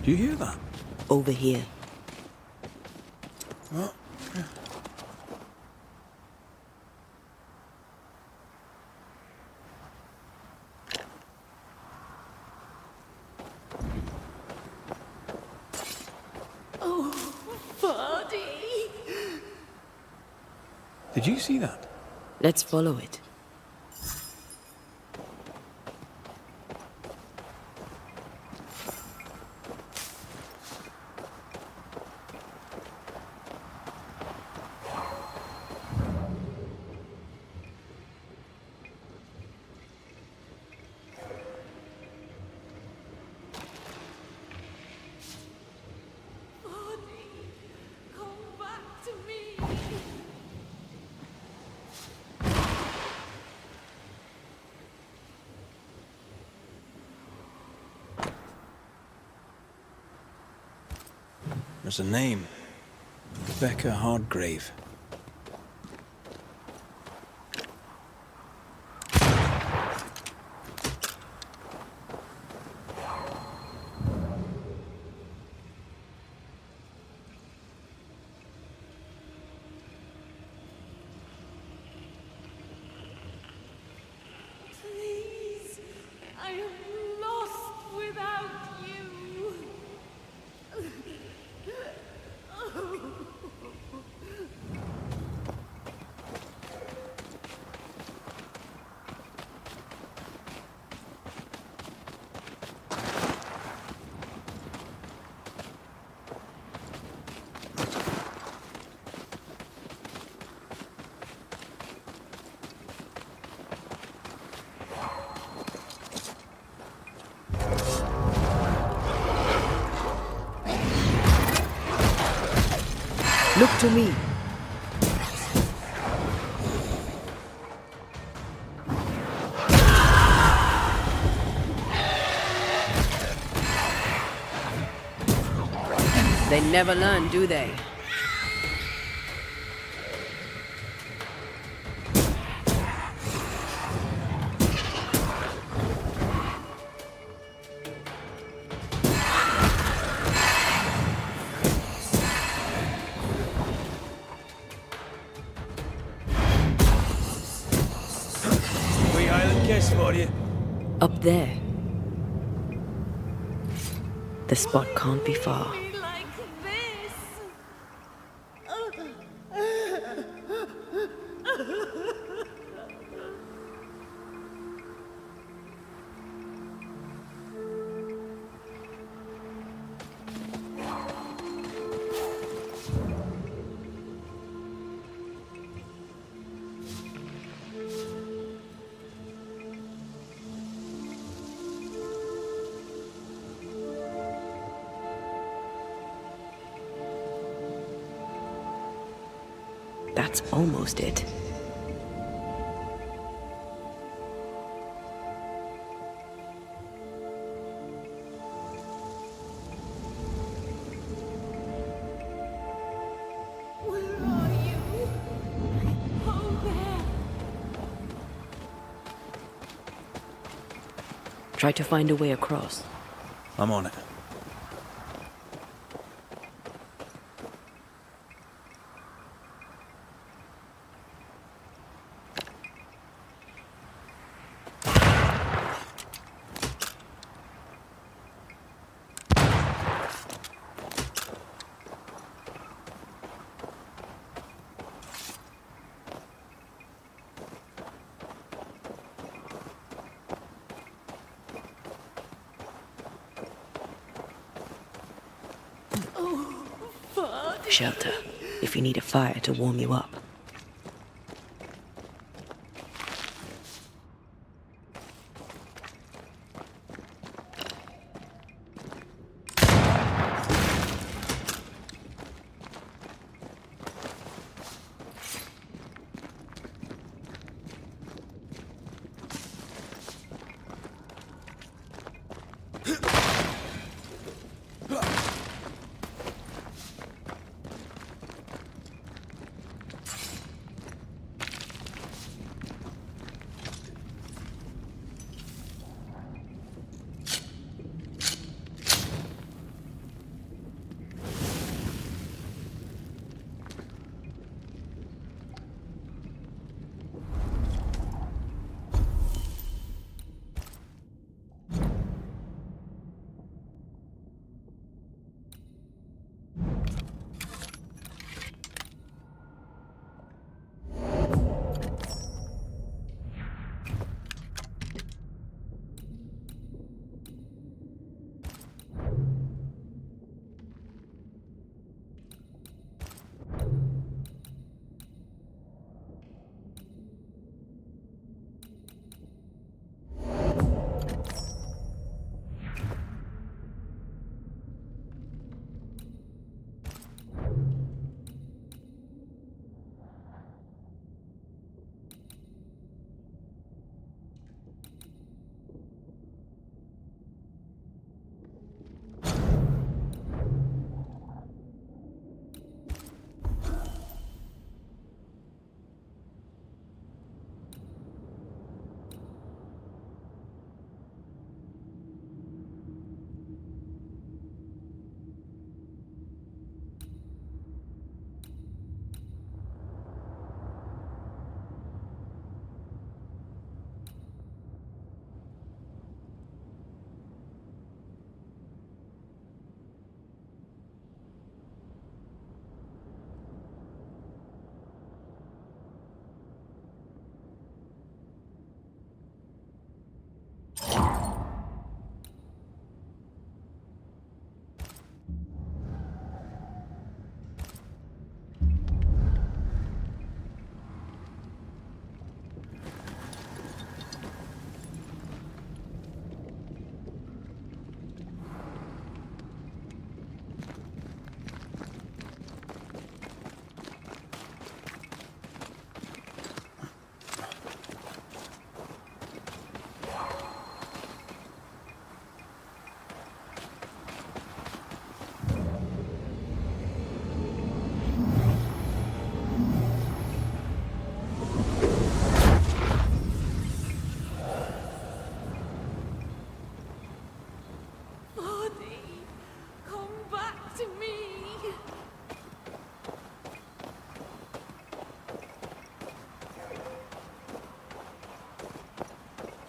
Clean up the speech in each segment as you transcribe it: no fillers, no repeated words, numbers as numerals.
Do you hear that? Over here. What? Oh, buddy. Did you see that? Let's follow it. There's a name. Rebecca Hardgrave. Please, I am lost without you. Look to me. They never learn, do they? For you. Up there. The spot can't be far. Like this. That's almost it. Where are you? Oh, there. Try to find a way across. I'm on it. Shelter, if you need a fire to warm you up.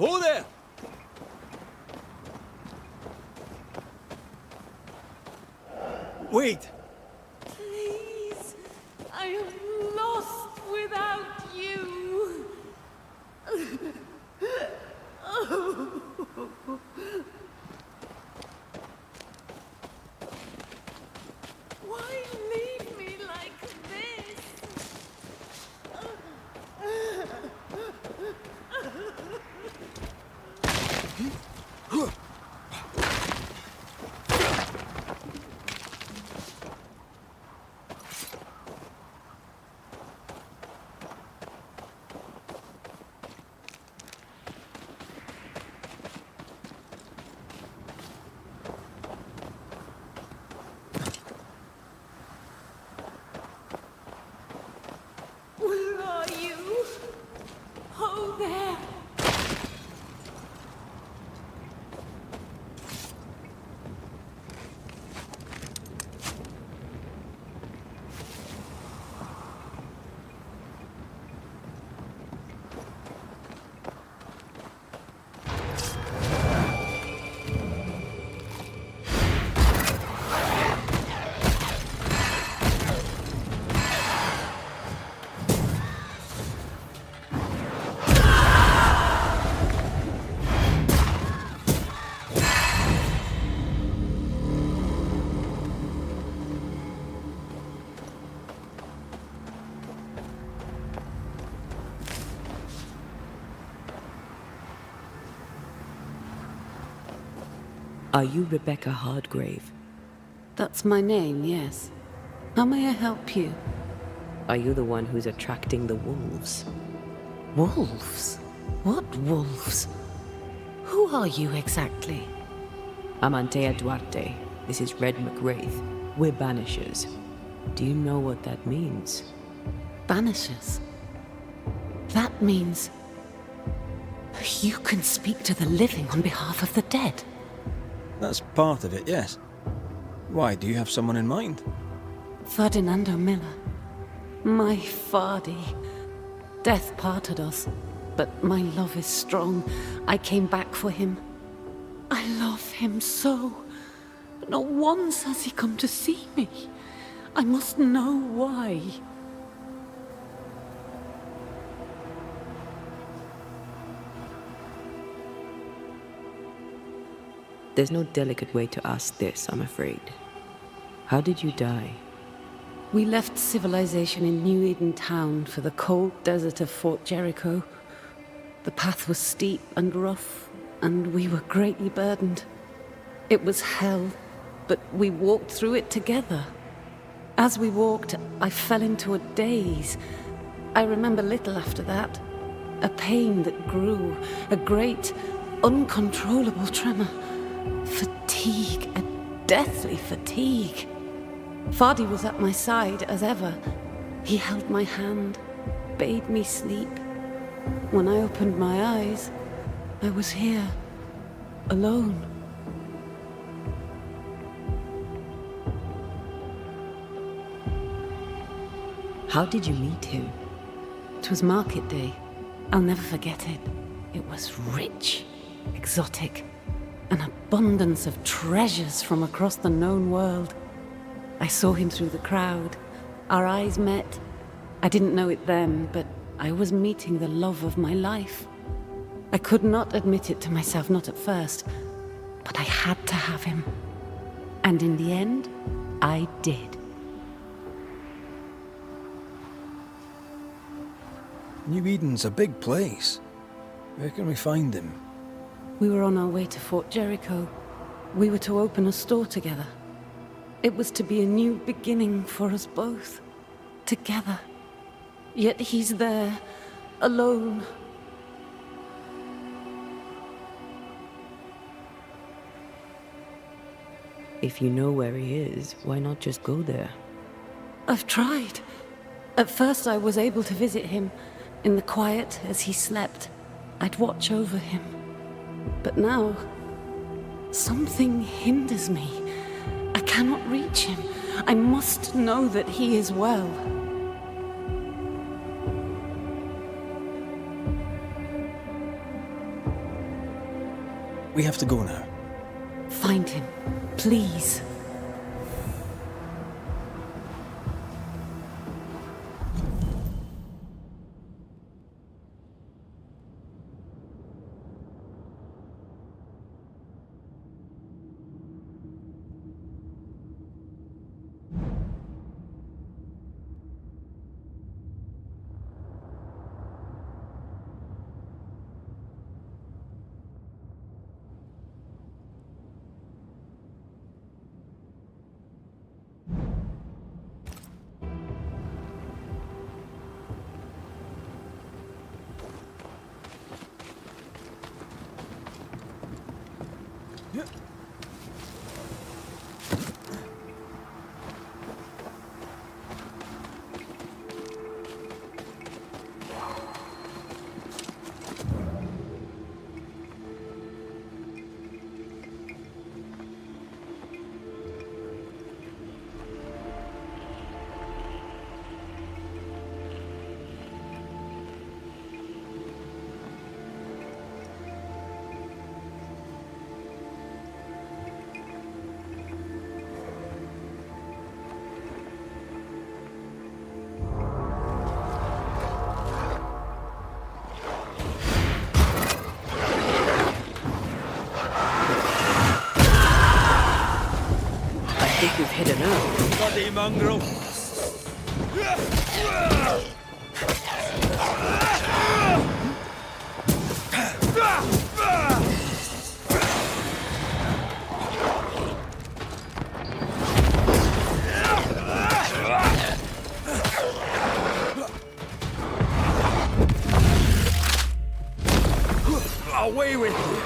Who there? Wait! Please, I am lost without you. Why leave me like this? Where are you? Oh, there. Are you Rebecca Hardgrave? That's my name, yes. How may I help you? Are you the one who's attracting the wolves? Wolves? What wolves? Who are you exactly? I'm Antea Duarte. This is Red McWraith. We're Banishers. Do you know what that means? Banishers? That means... you can speak to the living on behalf of the dead. That's part of it, yes. Why, do you have someone in mind? Ferdinando Miller. My Fardy. Death parted us, but my love is strong. I came back for him. I love him so. But not once has he come to see me. I must know why. There's no delicate way to ask this, I'm afraid. How did you die? We left civilization in New Eden Town for the cold desert of Fort Jericho. The path was steep and rough, and we were greatly burdened. It was hell, but we walked through it together. As we walked, I fell into a daze. I remember little after that. A pain that grew, a great, uncontrollable tremor. Fatigue, a deathly fatigue. Fardy was at my side as ever. He held my hand, bade me sleep. When I opened my eyes, I was here, alone. How did you meet him? 'Twas market day. I'll never forget it. It was rich, exotic, an abundance of treasures from across the known world. I saw him through the crowd. Our eyes met. I didn't know it then, but I was meeting the love of my life. I could not admit it to myself, not at first, but I had to have him. And in the end, I did. New Eden's a big place. Where can we find him? We were on our way to Fort Jericho. We were to open a store together. It was to be a new beginning for us both. Together. Yet he's there, alone. If you know where he is, why not just go there? I've tried. At first I was able to visit him in the quiet as he slept. I'd watch over him. But now, something hinders me. I cannot reach him. I must know that he is well. We have to go now. Find him, please. I think we've hit a nerve. Bloody mongrel! Away with you!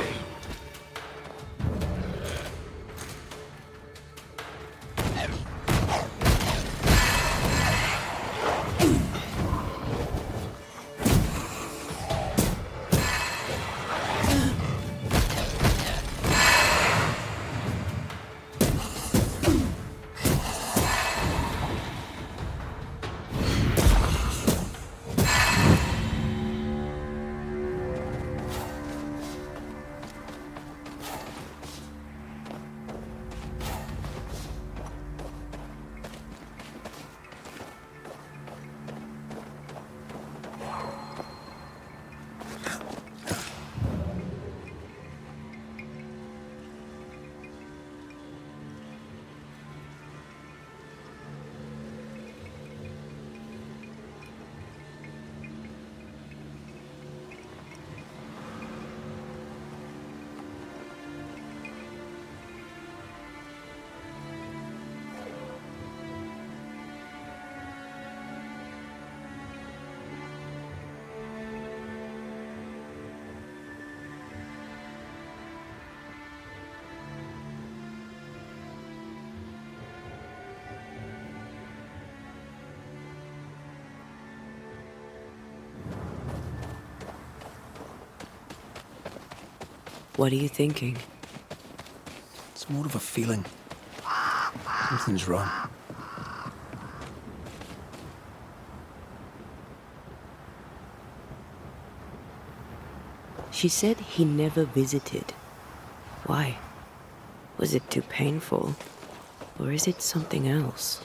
What are you thinking? It's more of a feeling. Something's wrong. She said he never visited. Why? Was it too painful? Or is it something else?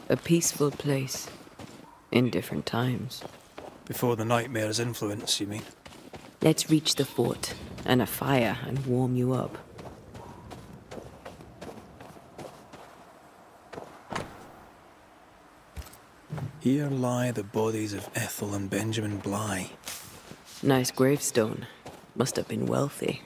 A peaceful place. In different times. Before the nightmare's influence, you mean? Let's reach the fort and a fire and warm you up. Here lie the bodies of Ethel and Benjamin Bligh. Nice gravestone. Must have been wealthy.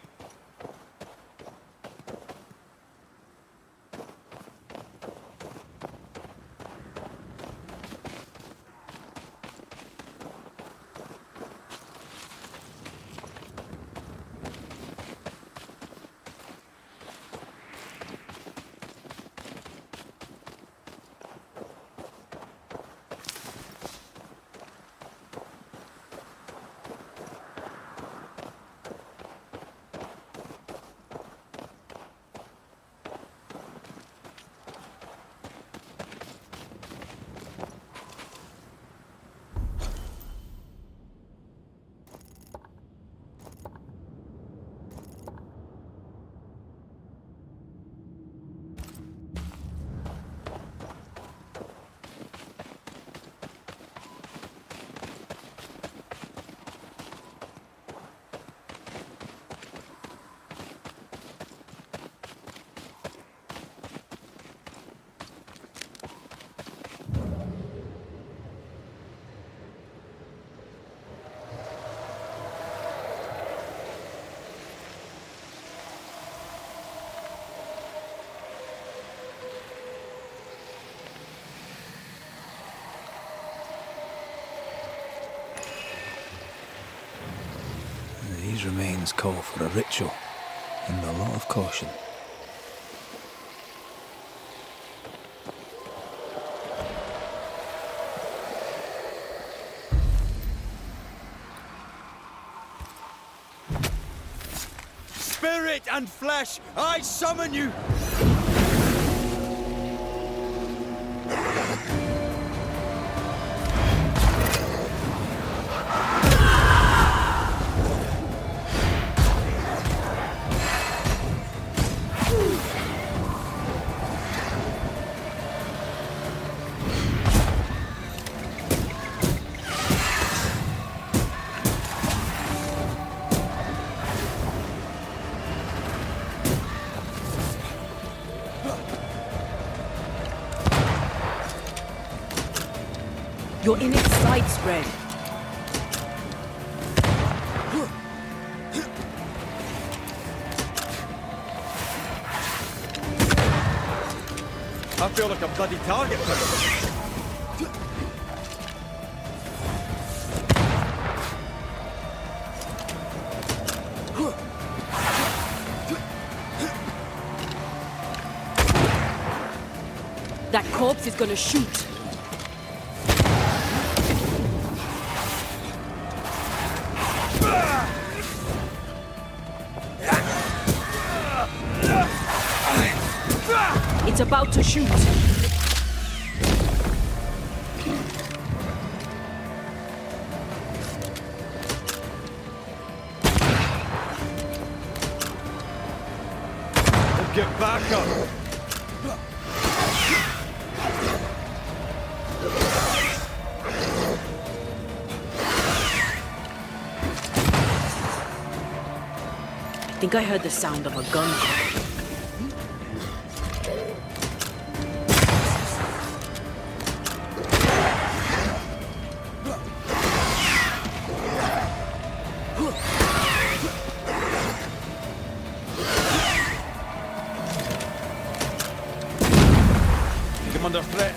These remains call for a ritual and a lot of caution. Spirit and flesh, I summon you! You're in its side spread. I feel like a bloody target. That corpse is gonna shoot. It's about to shoot. Get back up! I think I heard the sound of a gun. I'm under threat.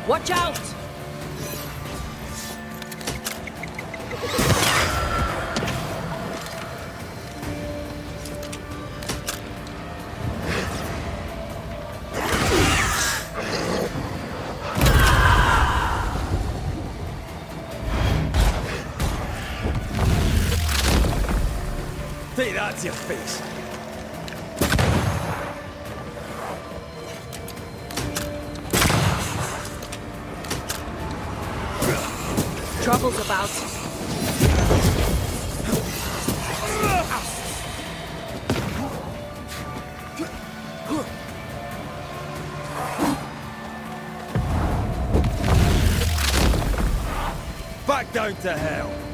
Watch out! Take that to your face. Trouble's about. going to hell.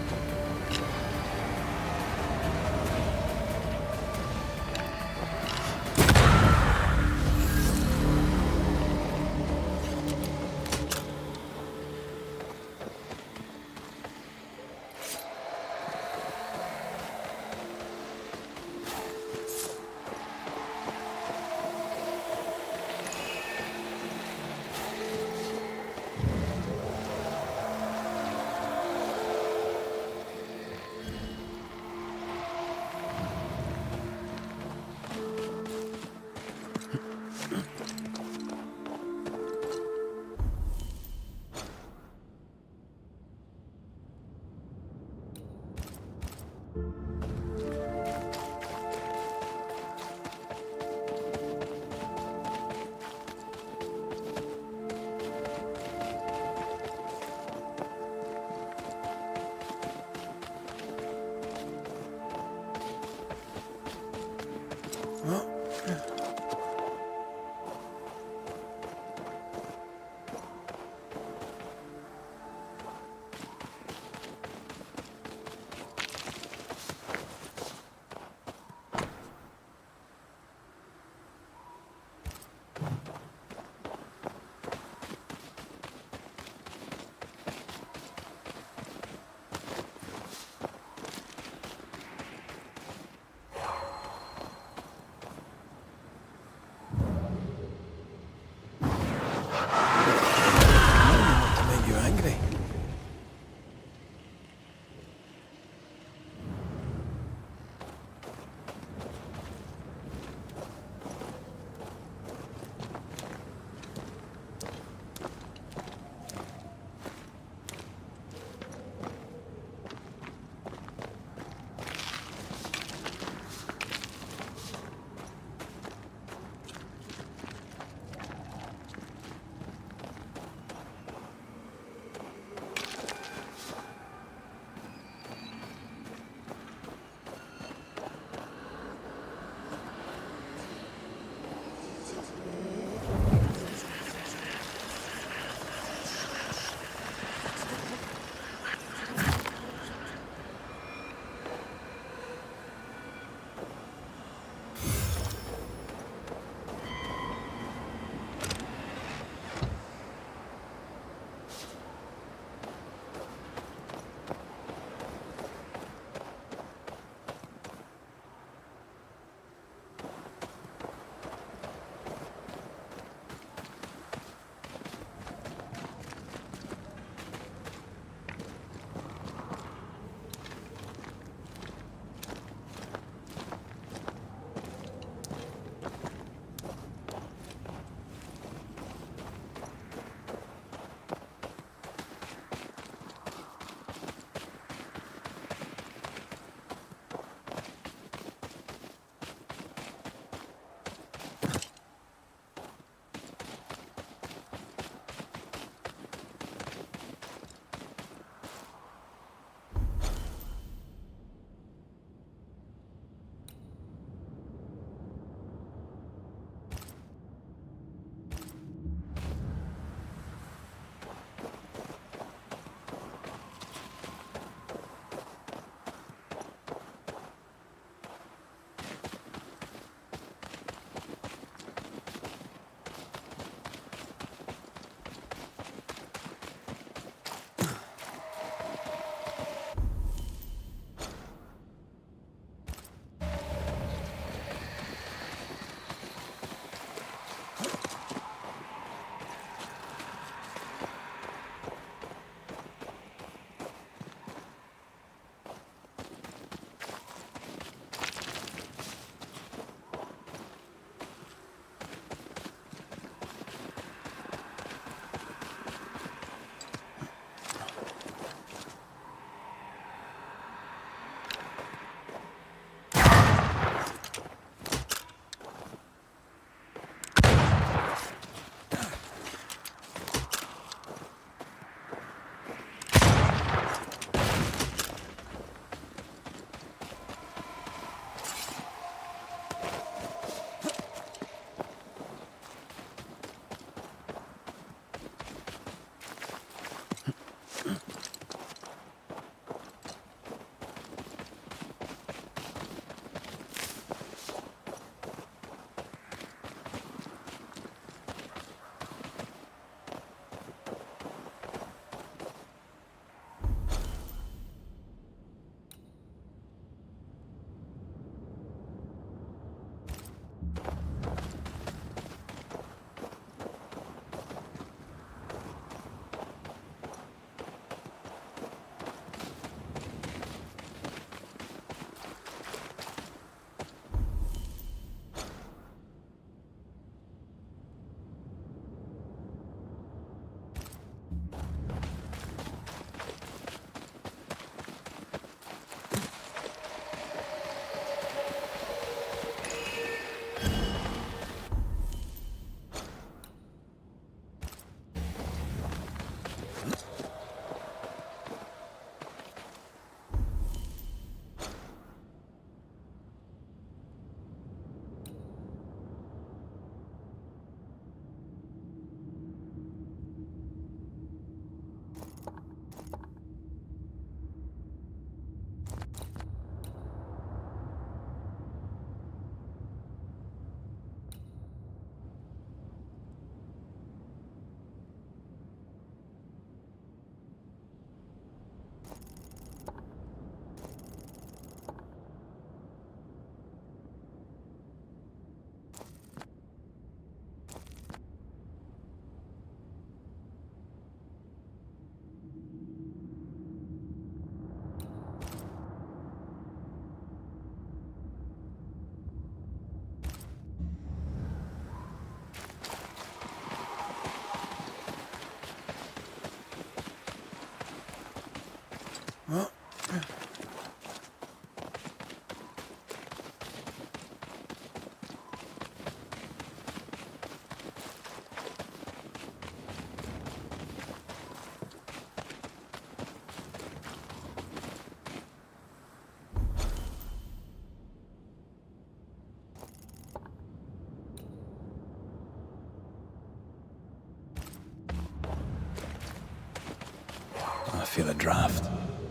feel a draft.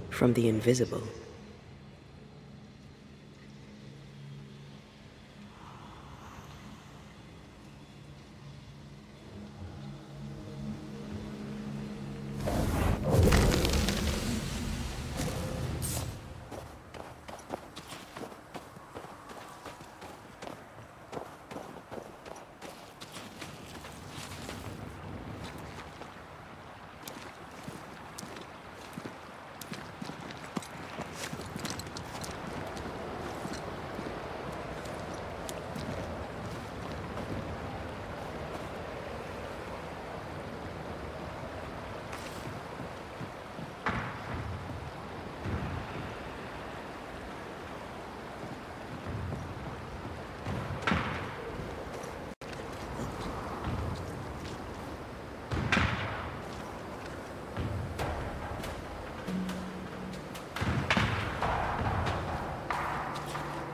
From the invisible.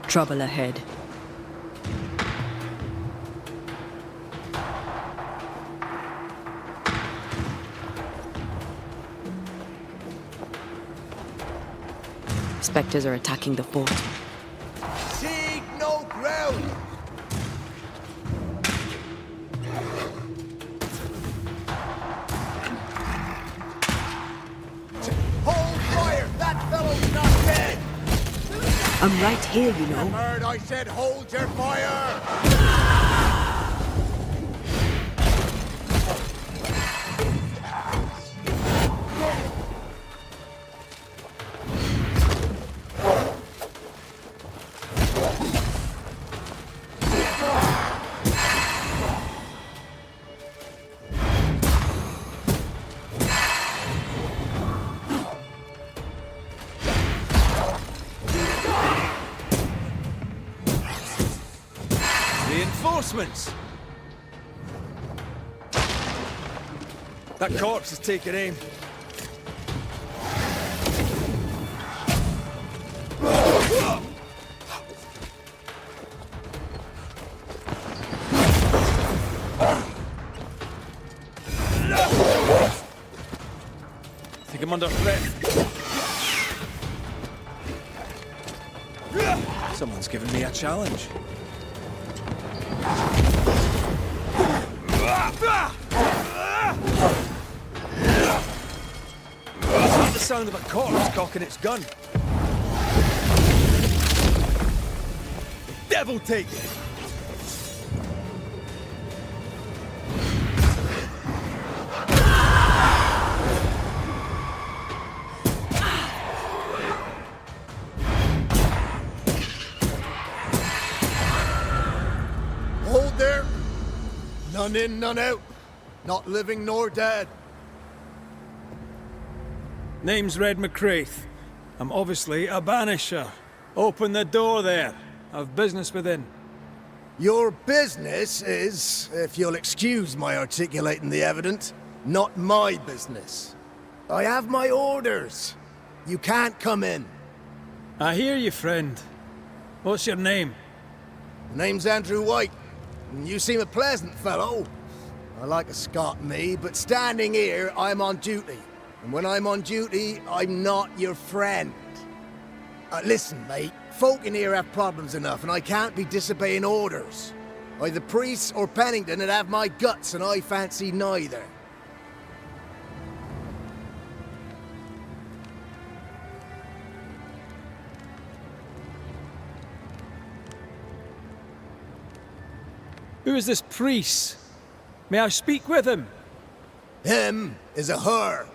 Trouble ahead. Spectres are attacking the fort. Seek no ground! Hold fire! That fellow's not dead! I'm right here, you know. Heard I said hold your fire! Reinforcements! That corpse is taking aim. I think I'm under threat. Someone's given me a challenge. It's not the sound of a corpse cocking its gun. Devil take it! Hold there! None in, none out. Not living nor dead. Name's Red McCraith. I'm obviously a banisher. Open the door there. I've business within. Your business is, if you'll excuse my articulating the evident, not my business. I have my orders. You can't come in. I hear you, friend. What's your name? The name's Andrew White. And you seem a pleasant fellow. I like a Scot, me, but standing here, I'm on duty. And when I'm on duty, I'm not your friend. Listen, mate, folk in here have problems enough, and I can't be disobeying orders. Either priests or Pennington would have my guts, and I fancy neither. Who is this priest? May I speak with him? Him is a her.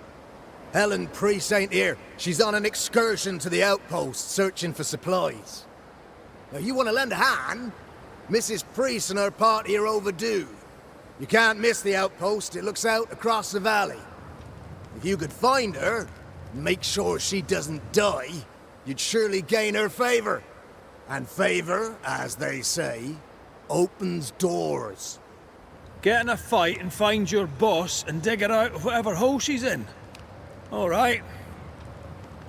Helen Priest ain't here. She's on an excursion to the outpost, searching for supplies. Now, you want to lend a hand? Mrs. Priest and her party are overdue. You can't miss the outpost. It looks out across the valley. If you could find her, and make sure she doesn't die, you'd surely gain her favor. And favor, as they say, opens doors. Get in a fight and find your boss and dig her out of whatever hole she's in. All right.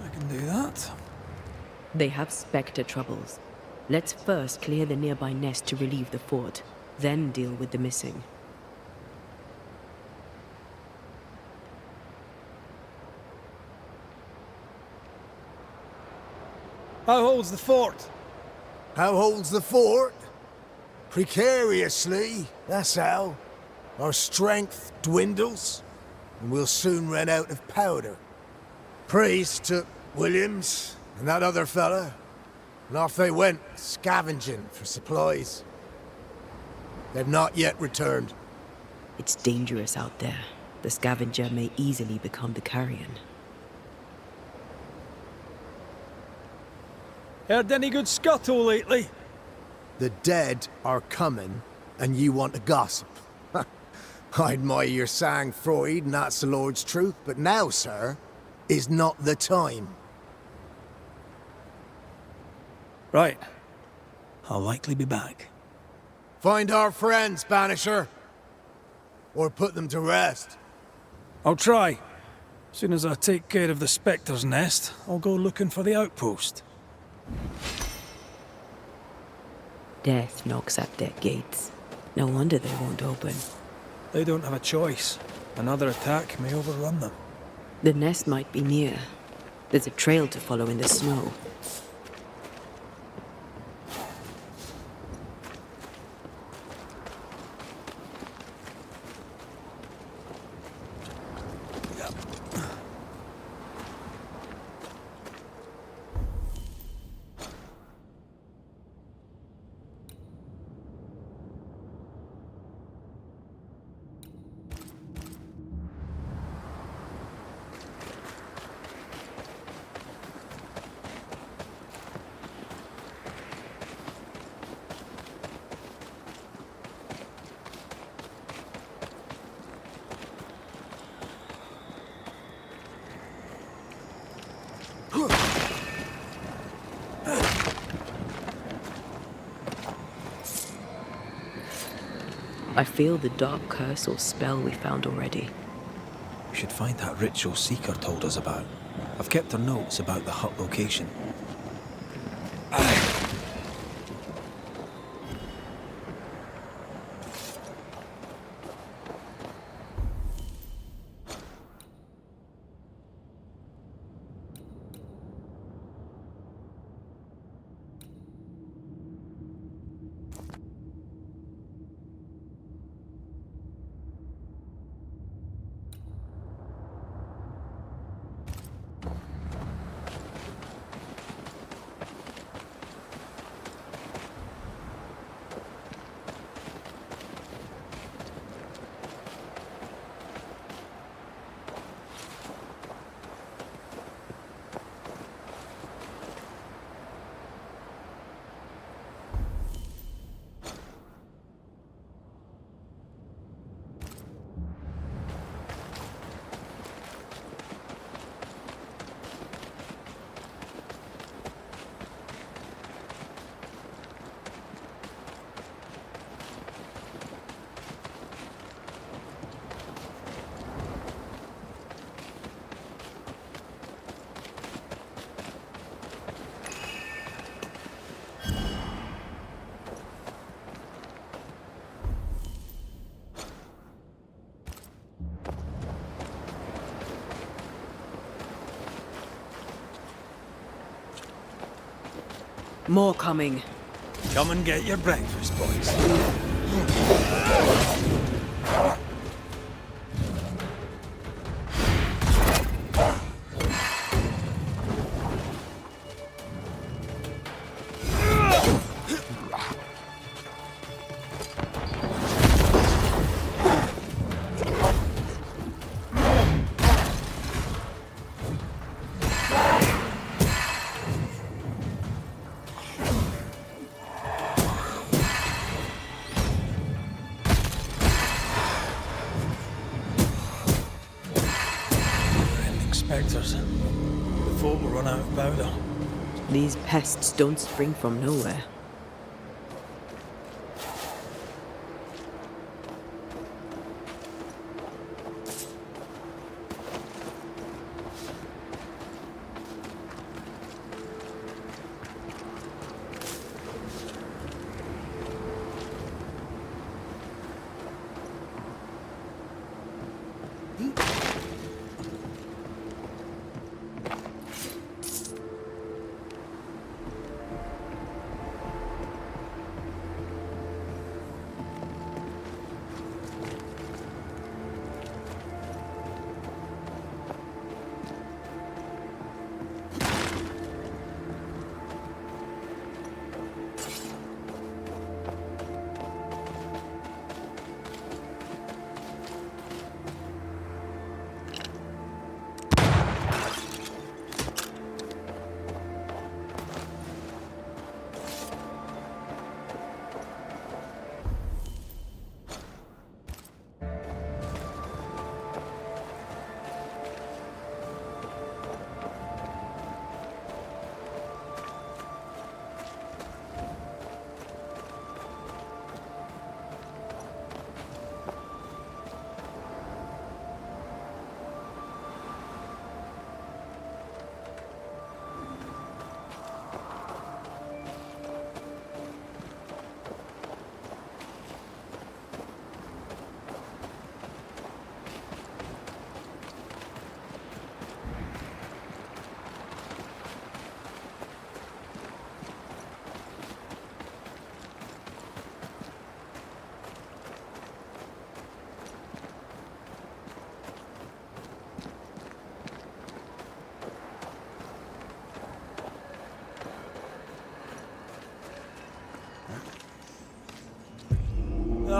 I can do that. They have Spectre troubles. Let's first clear the nearby nest to relieve the fort, then deal with the missing. How holds the fort? How holds the fort? Precariously, that's how. Our strength dwindles, and we'll soon run out of powder. Priest took Williams and that other fella, and off they went, scavenging for supplies. They've not yet returned. It's dangerous out there. The scavenger may easily become the carrion. Heard any good scuttle lately? The dead are coming, and you want to gossip. I admire your sang-froid, and that's the Lord's truth, but now, sir, is not the time. Right. I'll likely be back. Find our friends, Banisher. Or put them to rest. I'll try. Soon as I take care of the Spectre's nest, I'll go looking for the outpost. Death knocks at their gates. No wonder they won't open. They don't have a choice. Another attack may overrun them. The nest might be near. There's a trail to follow in the snow. I feel the dark curse or spell we found already. We should find that ritual Seeker told us about. I've kept her notes about the hut location. More coming. Come and get your breakfast, boys. Spectres. The folk will run out of powder. These pests don't spring from nowhere.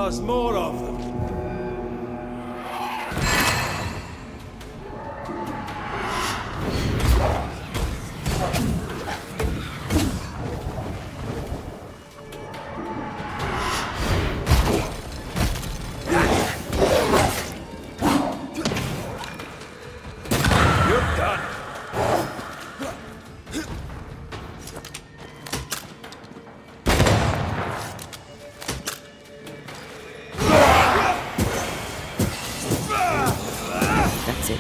There's more of them. You're done. That's it.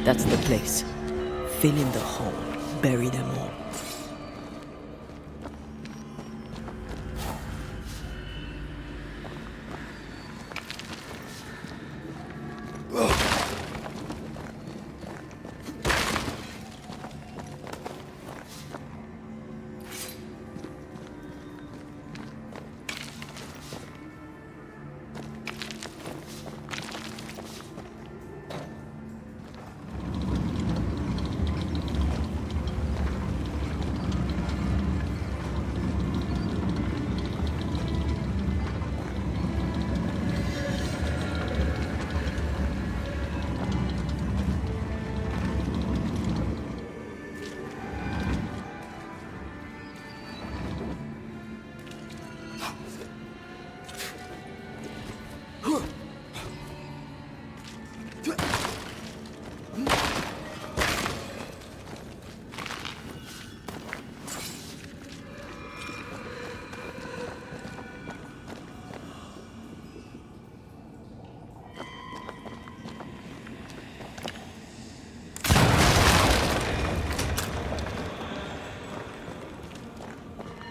That's the place. Fill in the hole. Bury them all.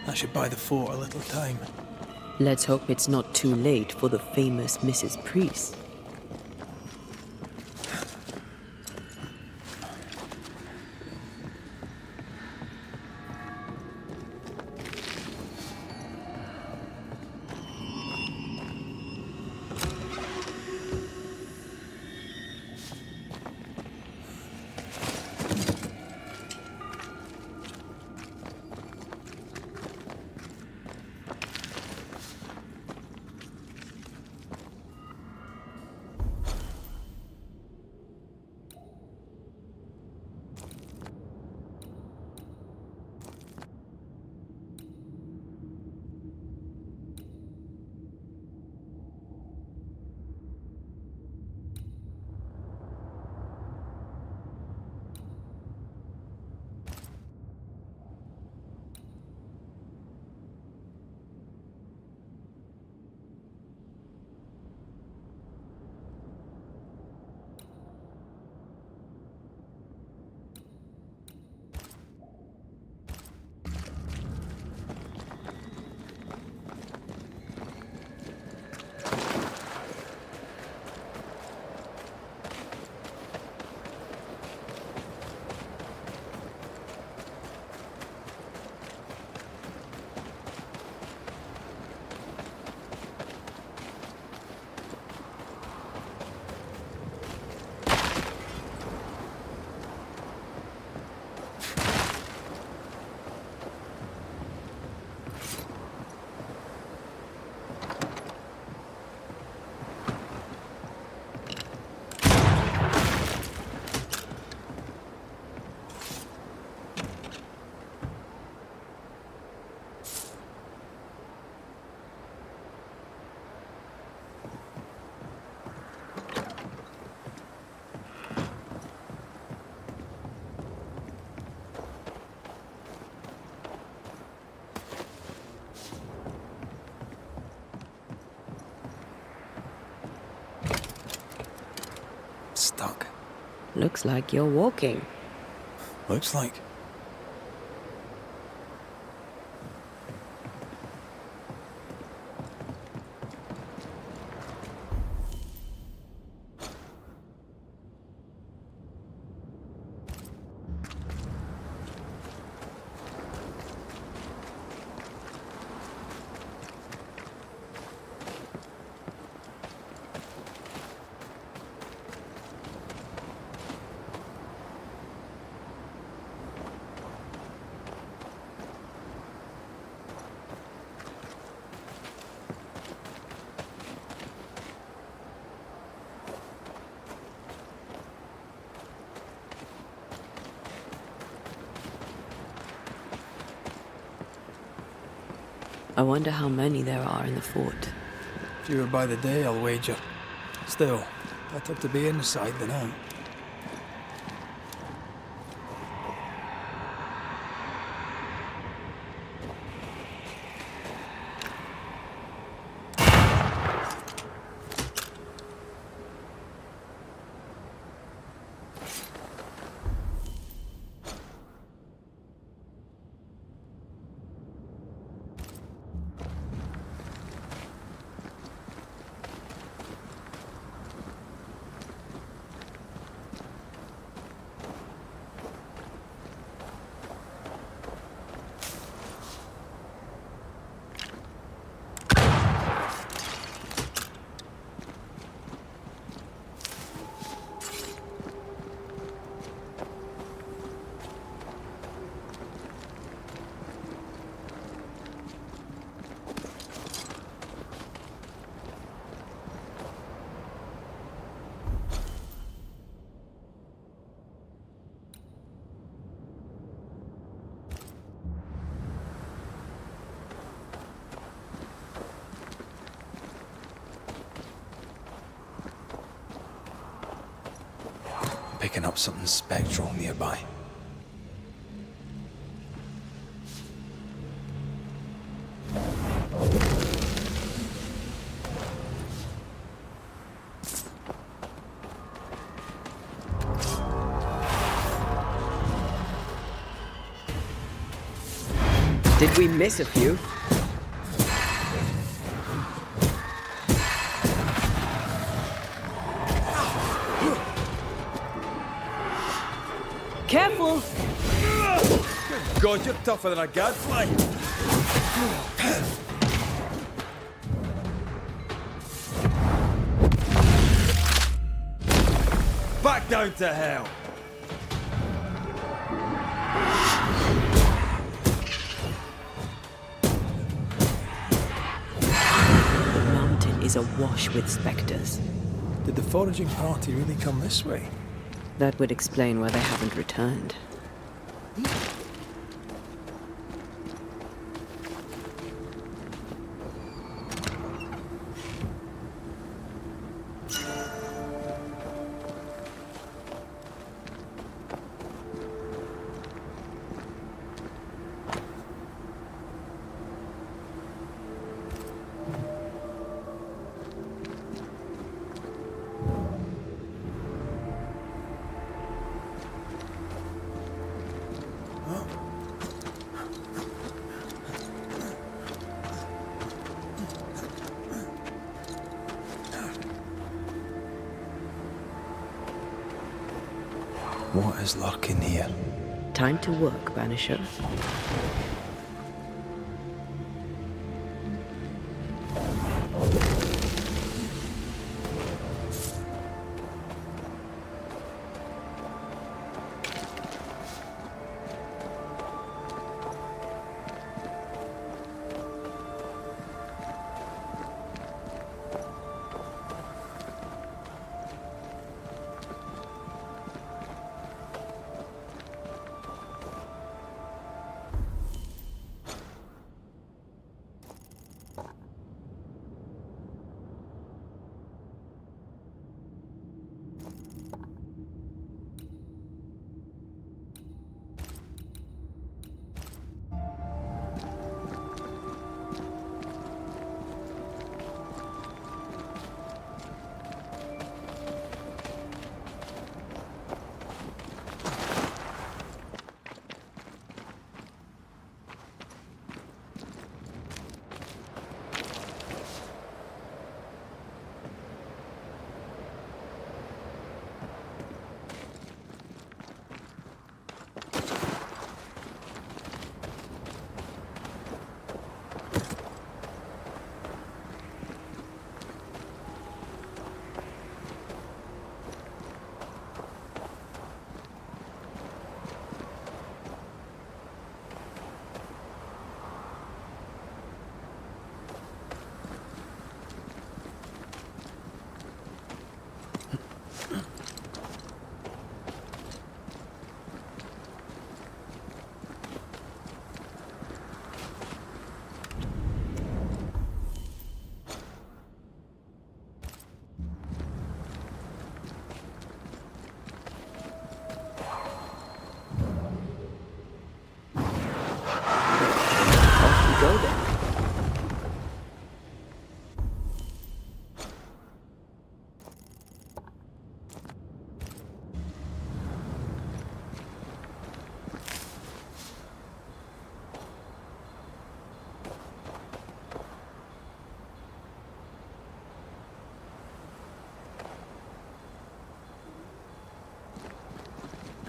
I should buy the fort a little time. Let's hope it's not too late for the famous Mrs. Priest. Stuck. Looks like you're walking. Looks like. I wonder how many there are in the fort. Fewer by the day, I'll wager. Still, better to be inside than out. Picking up something spectral nearby. Did we miss a few? Careful! Good God, you're tougher than a gadfly. Back down to hell. The mountain is awash with specters. Did the foraging party really come this way? That would explain why they haven't returned. What is lurking here? Time to work, Banisher.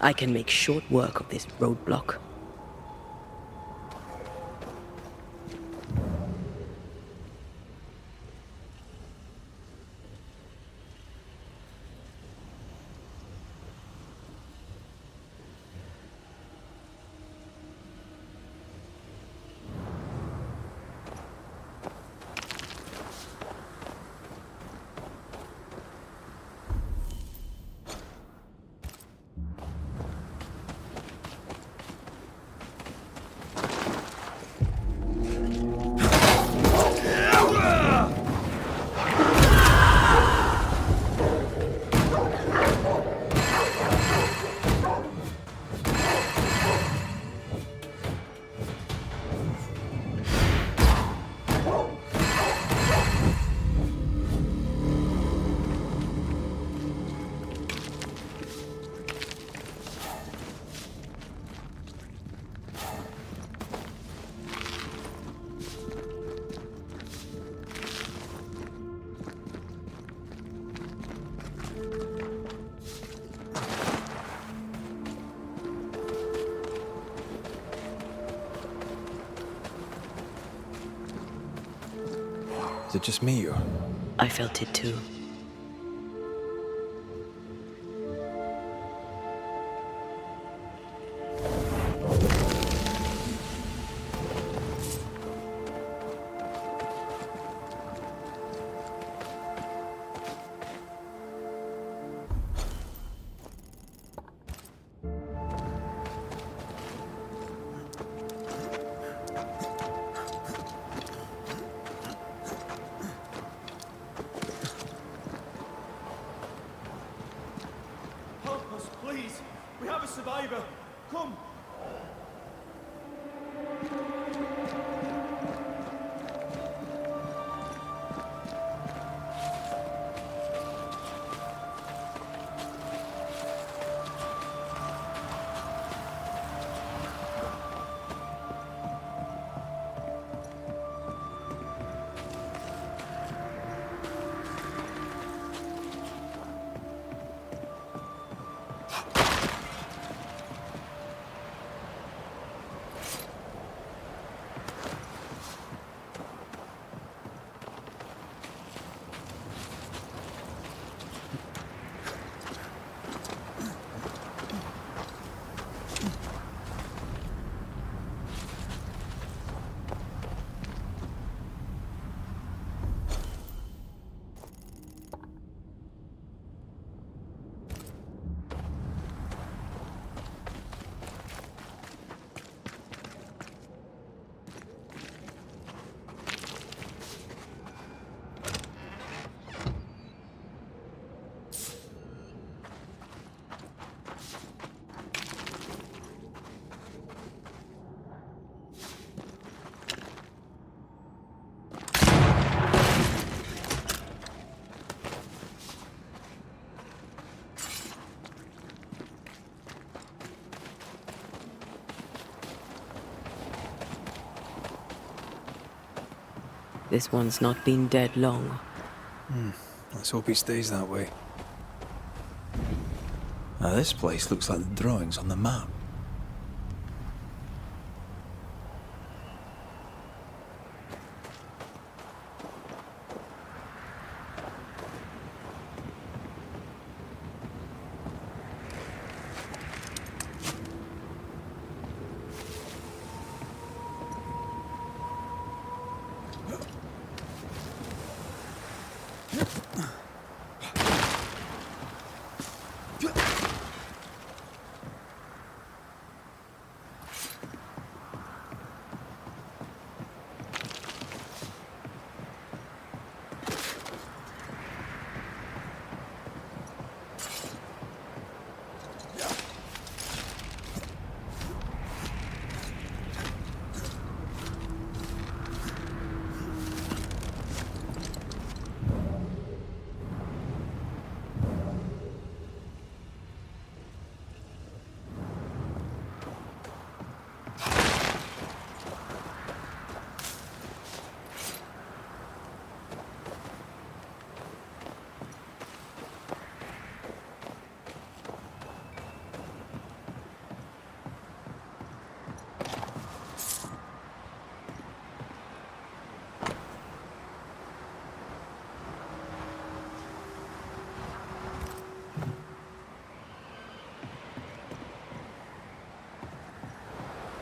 I can make short work of this roadblock. Is it just me, or...? I felt it too. Please, we have a survivor. Come. This one's not been dead long. Let's hope he stays that way. Now this place looks like the drawings on the map.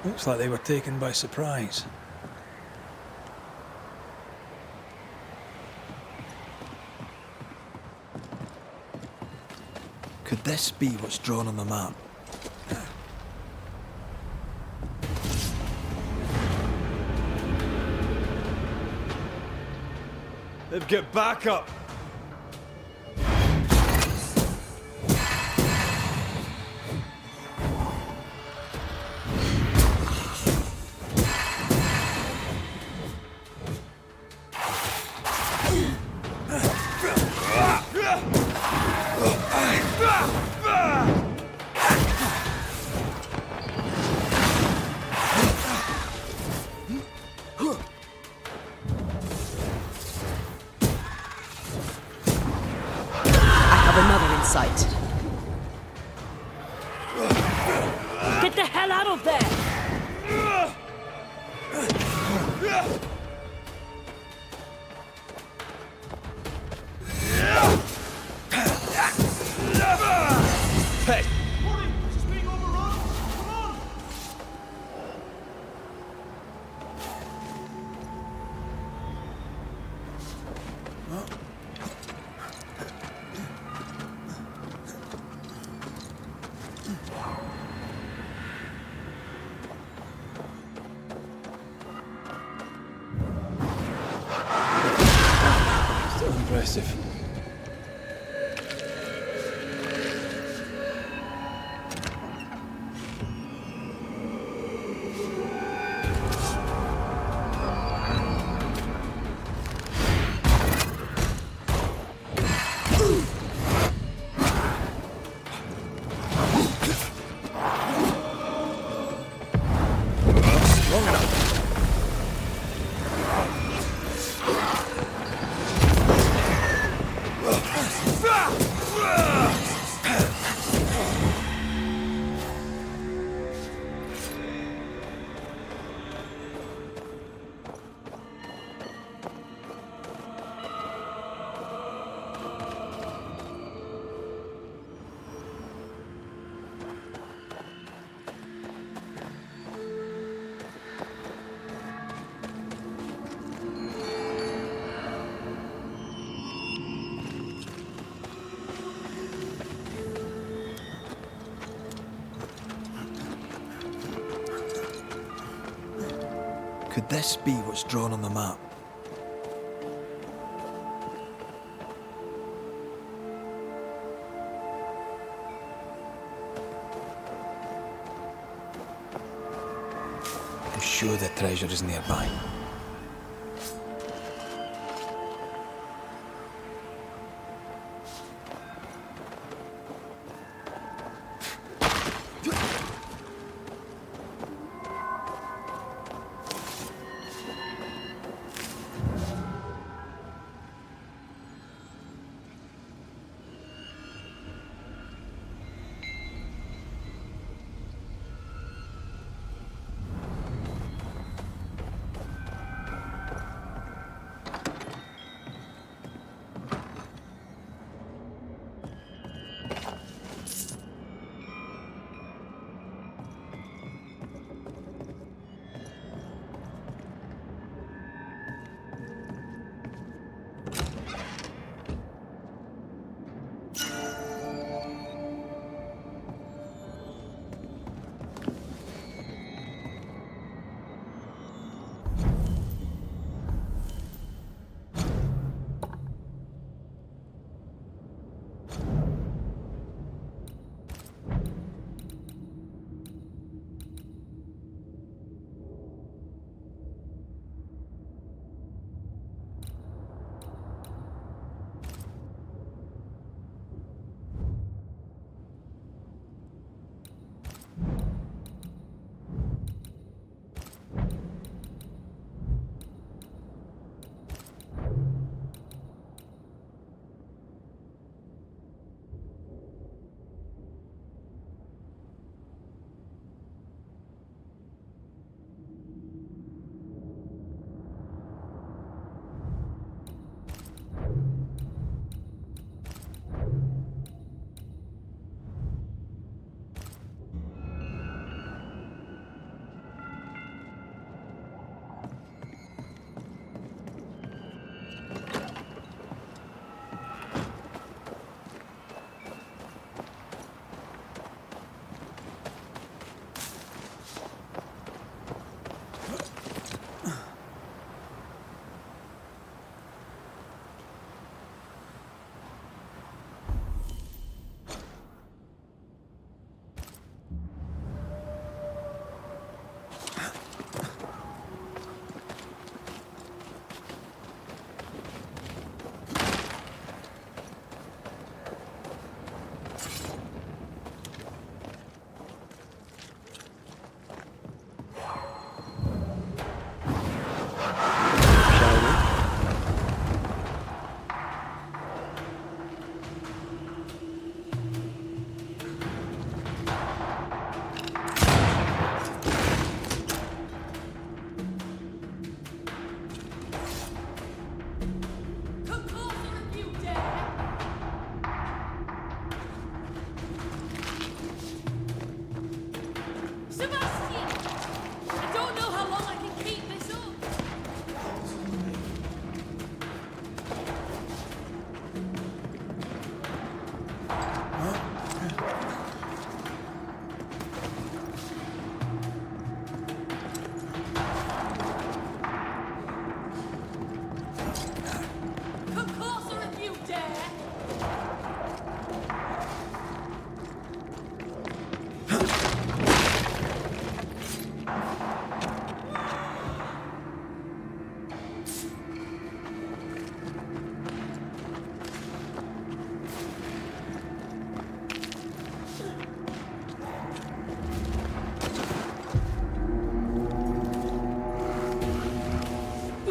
Looks like they were taken by surprise. Could this be what's drawn on the map? They've got backup. Another in sight. Get the hell out of there! Hey! Still impressive. Could this be what's drawn on the map? I'm sure the treasure is nearby.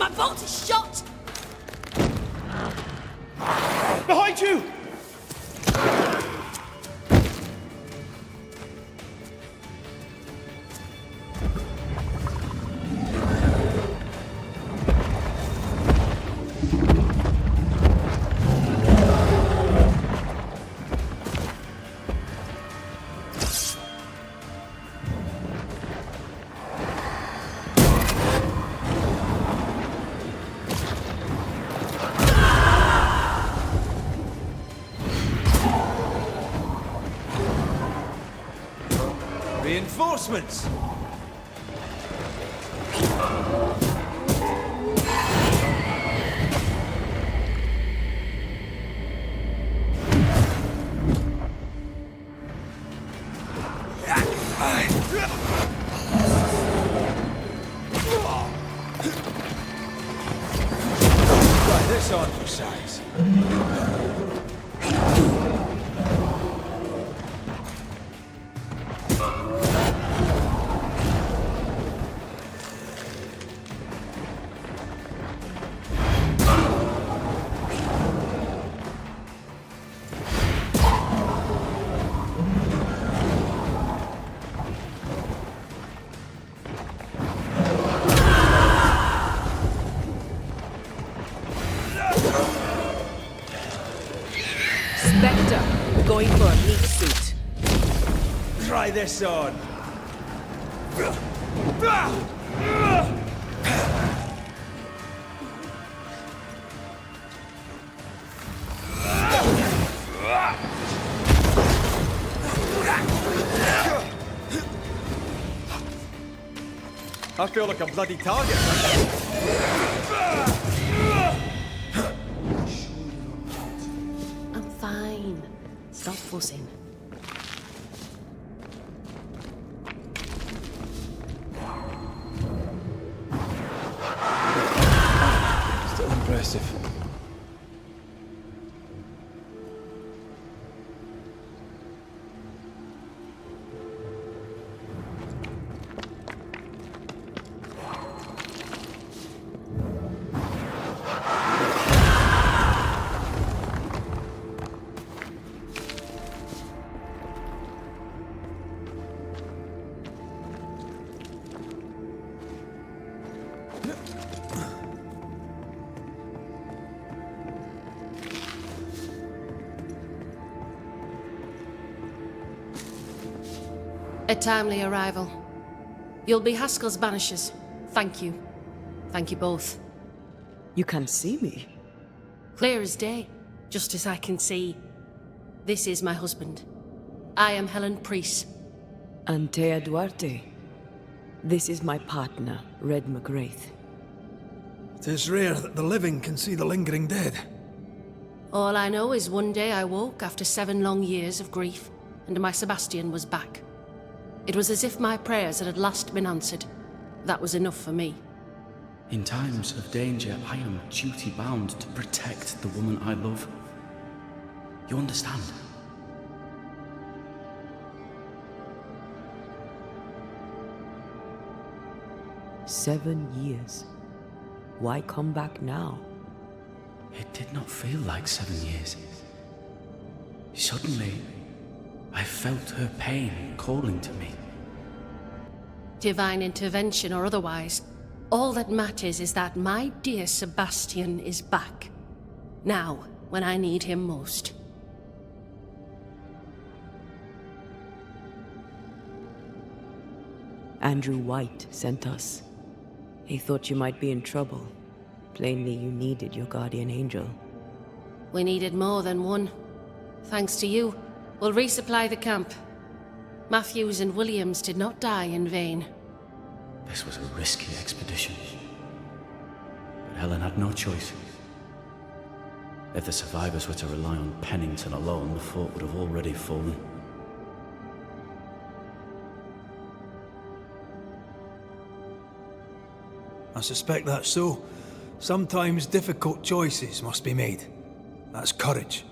My bolt is shot! Behind you! Reinforcements! Try this on for size. Spectre, going for a meat suit. Try this on. I feel like a bloody target. I'm fine. Stop fussing. Still impressive. A timely arrival. You'll be Haskell's Banishers. Thank you. Thank you both. You can see me. Clear as day, just as I can see. This is my husband. I am Helen Priest. Antea Duarte. This is my partner, Red McGrath. 'Tis rare that the living can see the lingering dead. All I know is one day I woke after 7 long years of grief, and my Sebastian was back. It was as if my prayers had at last been answered. That was enough for me. In times of danger, I am duty-bound to protect the woman I love. You understand? "7 years. Why come back now?" It did not feel like 7 years. Suddenly, I felt her pain calling to me. Divine intervention or otherwise, all that matters is that my dear Sebastian is back. Now, when I need him most. Andrew White sent us. He thought you might be in trouble. Plainly, you needed your guardian angel. We needed more than one. Thanks to you, we'll resupply the camp. Matthews and Williams did not die in vain. This was a risky expedition. But Helen had no choice. If the survivors were to rely on Pennington alone, the fort would have already fallen. I suspect that's so. Sometimes difficult choices must be made. That's courage.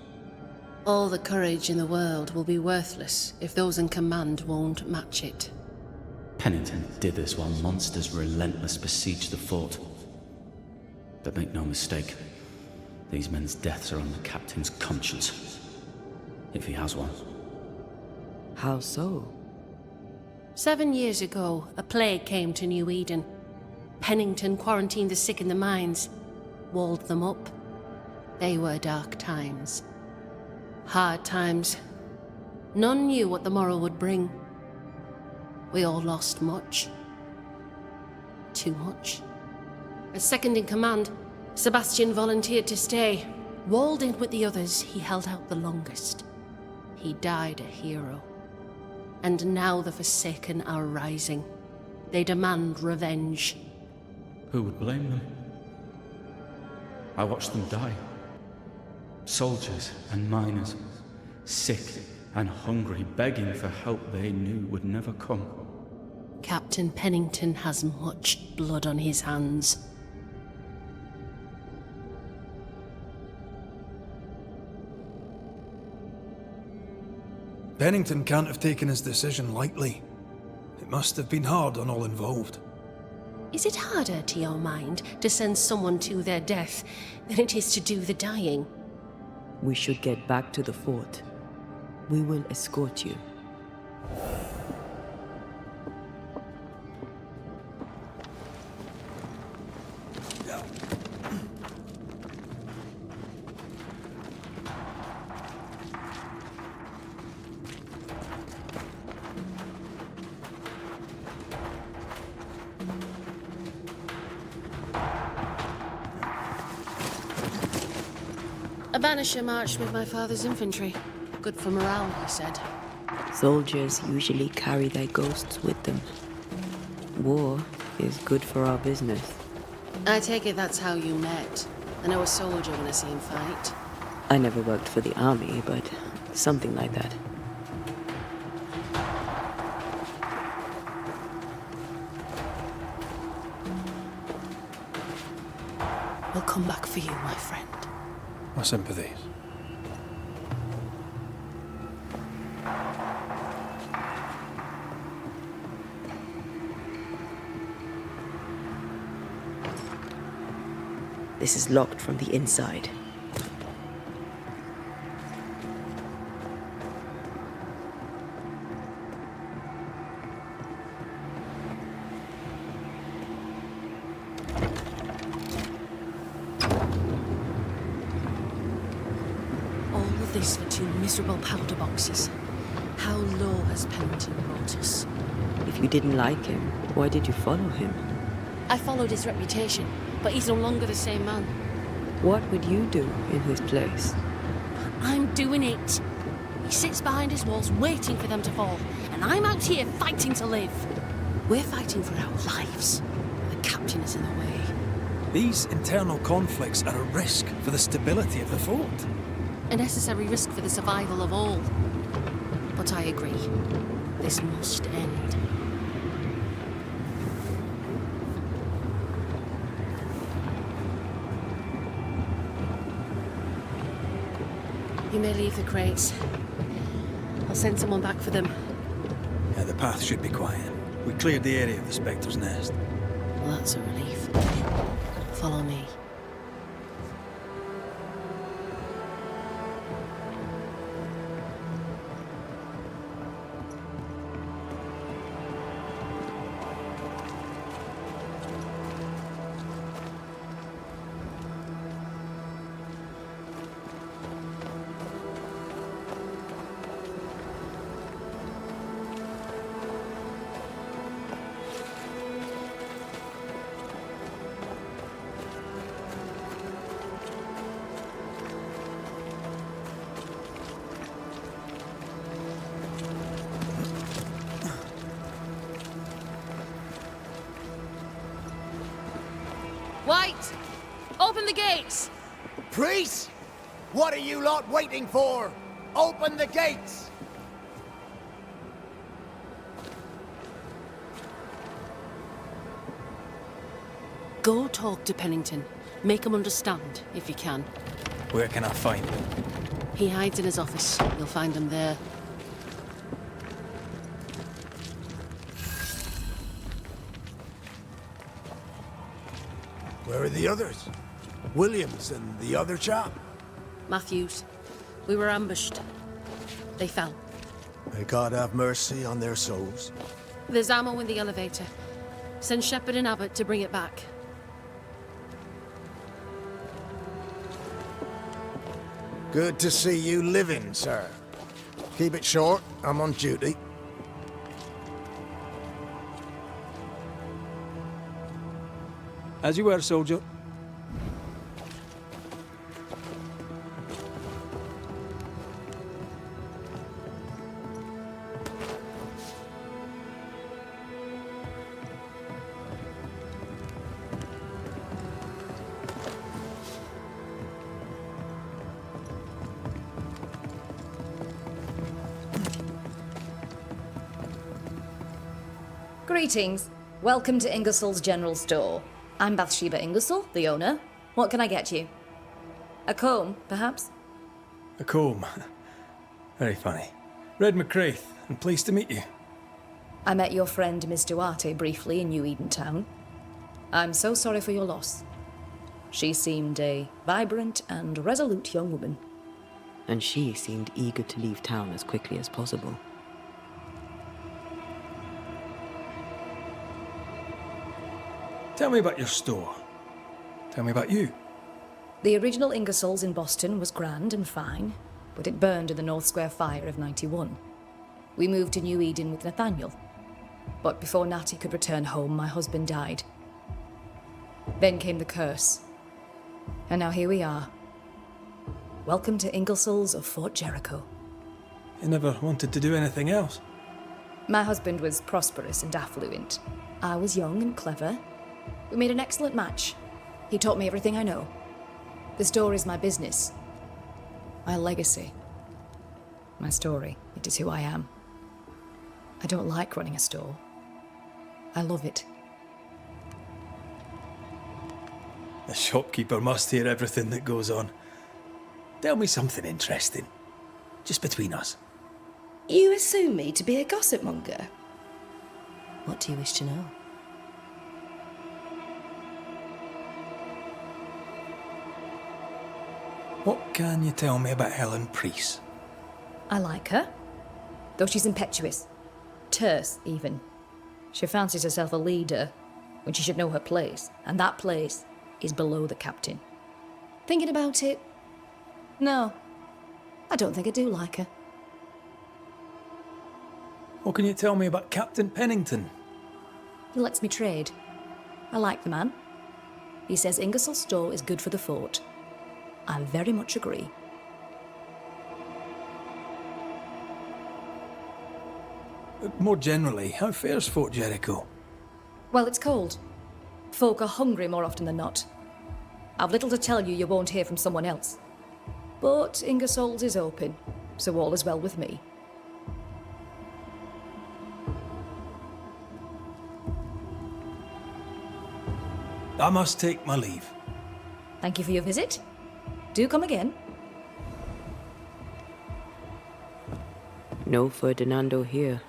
All the courage in the world will be worthless if those in command won't match it. Pennington did this while monsters relentless besieged the fort. But make no mistake, these men's deaths are on the captain's conscience. If he has one. How so? 7 years ago, a plague came to New Eden. Pennington quarantined the sick in the mines, walled them up. They were dark times. Hard times. None knew what the morrow would bring. We all lost much. Too much. As second in command, Sebastian volunteered to stay. Walled in with the others, he held out the longest. He died a hero. And now the Forsaken are rising. They demand revenge. Who would blame them? I watched them die. Soldiers and miners, sick and hungry, begging for help they knew would never come. Captain Pennington has much blood on his hands. Pennington can't have taken his decision lightly. It must have been hard on all involved. Is it harder, to your mind, to send someone to their death than it is to do the dying? We should get back to the fort. We will escort you. A banisher marched with my father's infantry. Good for morale, he said. Soldiers usually carry their ghosts with them. War is good for our business. I take it that's how you met. I know a soldier when I see him fight. I never worked for the army, but something like that. We'll come back for you, my friend. My sympathies. This is locked from the inside. All of this for 2 miserable powder boxes. How low has Pennington brought us? If you didn't like him, why did you follow him? I followed his reputation, but he's no longer the same man. What would you do in his place? I'm doing it. He sits behind his walls waiting for them to fall, and I'm out here fighting to live. We're fighting for our lives. The captain is in the way. These internal conflicts are a risk for the stability of the fort. A necessary risk for the survival of all. But I agree. This must end. You may leave the crates. I'll send someone back for them. Yeah, the path should be quiet. We cleared the area of the Spectre's nest. Well, that's a relief. Follow me. White! Open the gates! Priest! What are you lot waiting for? Open the gates! Go talk to Pennington. Make him understand, if you can. Where can I find him? He hides in his office. You'll find him there. Where are the others? Williams and the other chap? Matthews. We were ambushed. They fell. May God have mercy on their souls. There's ammo in the elevator. Send Shepard and Abbott to bring it back. Good to see you living, sir. Keep it short, I'm on duty. As you were, soldier. Greetings. Welcome to Ingersoll's General Store. I'm Bathsheba Ingersoll, the owner. What can I get you? A comb, perhaps? A comb. Very funny. Red McCraith, and pleased to meet you. I met your friend Miss Duarte briefly in New Eden Town. I'm so sorry for your loss. She seemed a vibrant and resolute young woman. And she seemed eager to leave town as quickly as possible. Tell me about your store. Tell me about you. The original Ingersoll's in Boston was grand and fine, but it burned in the North Square fire of '91. We moved to New Eden with Nathaniel. But before Natty could return home, my husband died. Then came the curse. And now here we are. Welcome to Ingersoll's of Fort Jericho. You never wanted to do anything else. My husband was prosperous and affluent. I was young and clever. We made an excellent match. He taught me everything I know. The store is my business. My legacy. My story. It is who I am. I don't like running a store. I love it. The shopkeeper must hear everything that goes on. Tell me something interesting. Just between us. You assume me to be a gossip monger? What do you wish to know? What can you tell me about Helen Priest? I like her. Though she's impetuous. Terse, even. She fancies herself a leader, when she should know her place. And that place is below the captain. Thinking about it? No. I don't think I do like her. What can you tell me about Captain Pennington? He lets me trade. I like the man. He says Ingersoll's store is good for the fort. I very much agree. More generally, how fares Fort Jericho? Well, it's cold. Folk are hungry more often than not. I've little to tell you won't hear from someone else. But Ingersoll's is open, so all is well with me. I must take my leave. Thank you for your visit. Do come again. No Ferdinando here.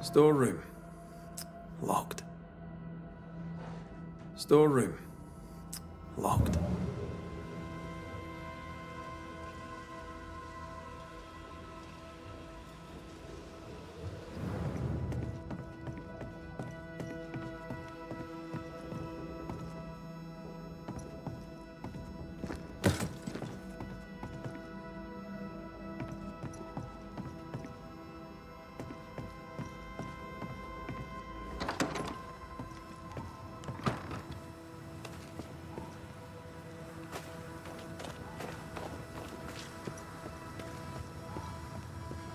Storeroom. Locked. Storeroom. Locked.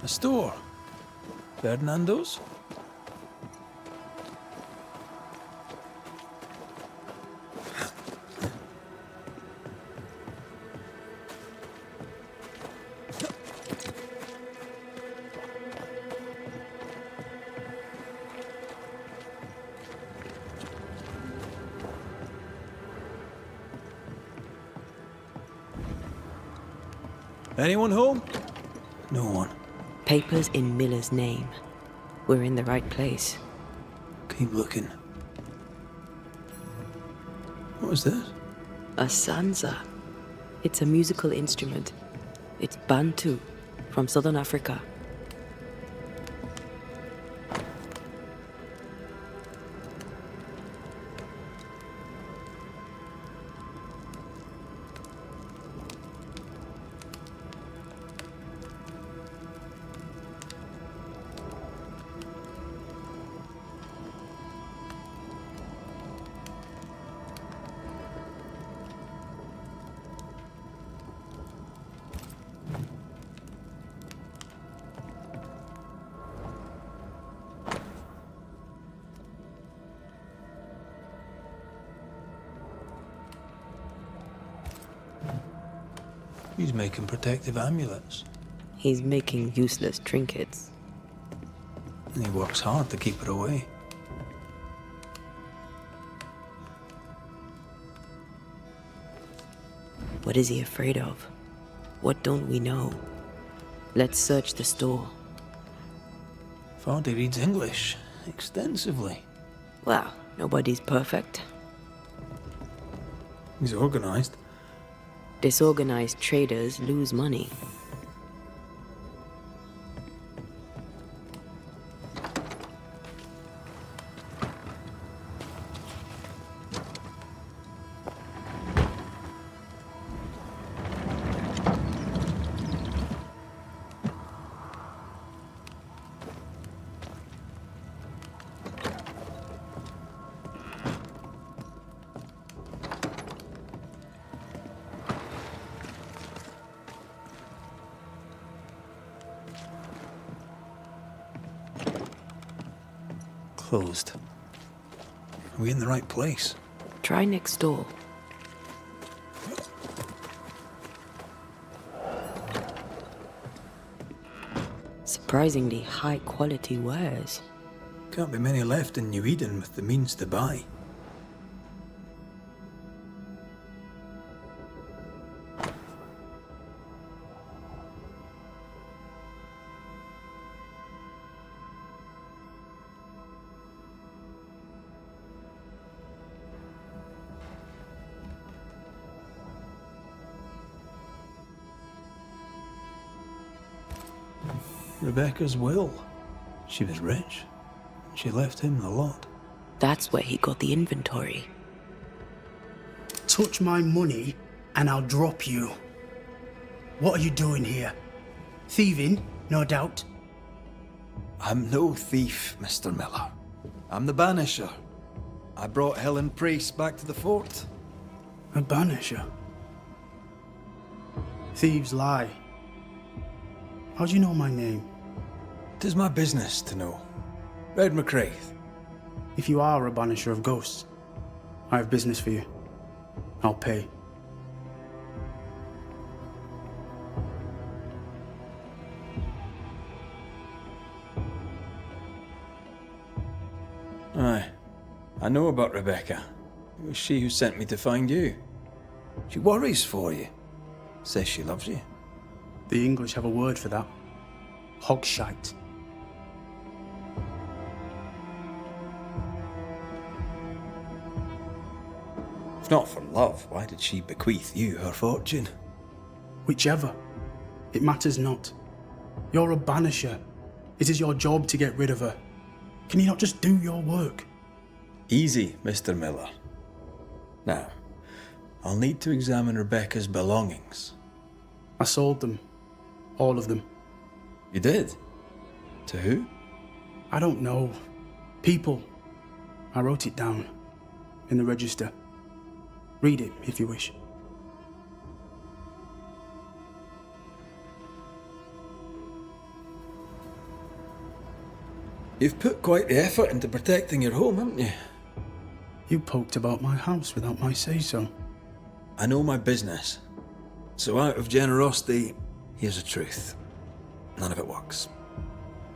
A store. Fernando's? Anyone home? No one. Papers in Miller's name. We're in the right place. Keep looking. What was this? A sansa. It's a musical instrument. It's Bantu, from southern Africa. He's making protective amulets. He's making useless trinkets. And he works hard to keep her away. What is he afraid of? What don't we know? Let's search the store. Farty reads English extensively. Well, nobody's perfect. He's organized. Disorganized traders lose money. Closed. Are we in the right place? Try next door. Surprisingly high quality wares. Can't be many left in New Eden with the means to buy. Rebecca's will. She was rich. She left him the lot. That's where he got the inventory. Touch my money and I'll drop you. What are you doing here? Thieving, no doubt. I'm no thief, Mr. Miller. I'm the Banisher. I brought Helen Priest back to the fort. A Banisher? Thieves lie. How do you know my name? 'Tis my business to know. Red McCraith. If you are a Banisher of ghosts, I have business for you. I'll pay. Aye. I know about Rebecca. It was she who sent me to find you. She worries for you. Says she loves you. The English have a word for that. Hogshite. If not for love, why did she bequeath you her fortune? Whichever. It matters not. You're a Banisher. It is your job to get rid of her. Can you not just do your work? Easy, Mr. Miller. Now, I'll need to examine Rebecca's belongings. I sold them. All of them. You did? To who? I don't know. People. I wrote it down. In the register. Read it, if you wish. You've put quite the effort into protecting your home, haven't you? You poked about my house without my say-so. I know my business. So out of generosity, here's the truth. None of it works.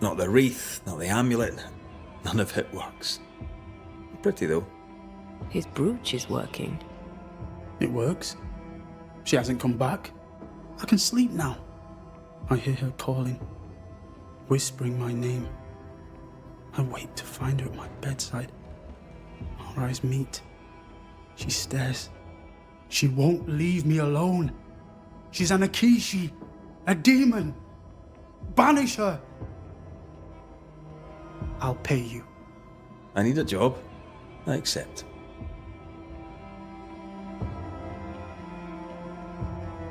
Not the wreath, not the amulet, none of it works. Pretty though. His brooch is working. It works. She hasn't come back. I can sleep now. I hear her calling, whispering my name. I wait to find her at my bedside. Our eyes meet. She stares. She won't leave me alone. She's an Akishi, a demon. Banish her. I'll pay you. I need a job. I accept.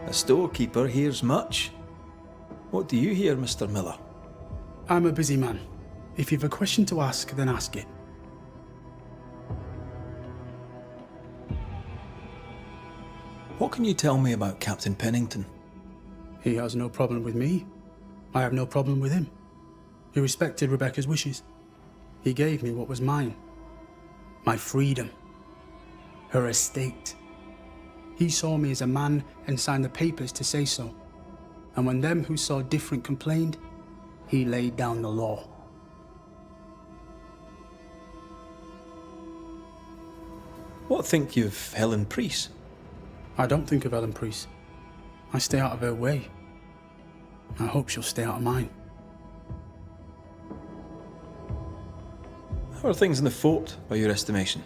A storekeeper hears much. What do you hear, Mr. Miller? I'm a busy man. If you've a question to ask, then ask it. What can you tell me about Captain Pennington? He has no problem with me. I have no problem with him. He respected Rebecca's wishes. He gave me what was mine. My freedom. Her estate. He saw me as a man and signed the papers to say so. And when them who saw different complained, he laid down the law. What think you of Helen Priest? I don't think of Helen Priest. I stay out of her way. I hope she'll stay out of mine. How are things in the fort, by your estimation?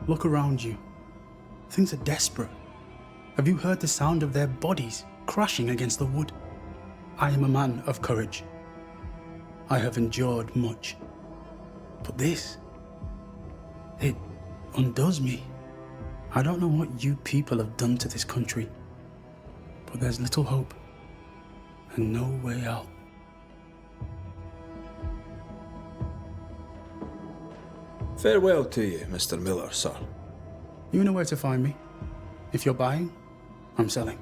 Look around you. Things are desperate. Have you heard the sound of their bodies crashing against the wood? I am a man of courage. I have endured much. But this, it undoes me. I don't know what you people have done to this country, but there's little hope and no way out. Farewell to you, Mr. Miller, sir. You know where to find me. If you're buying, I'm selling.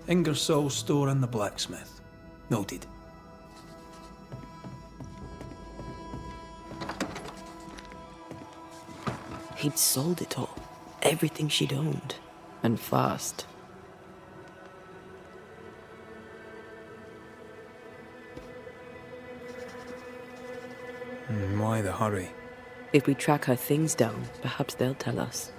Ingersoll's store and the blacksmith. Noted. He'd sold it all. Everything she'd owned. And fast. Why the hurry? If we track her things down, perhaps they'll tell us.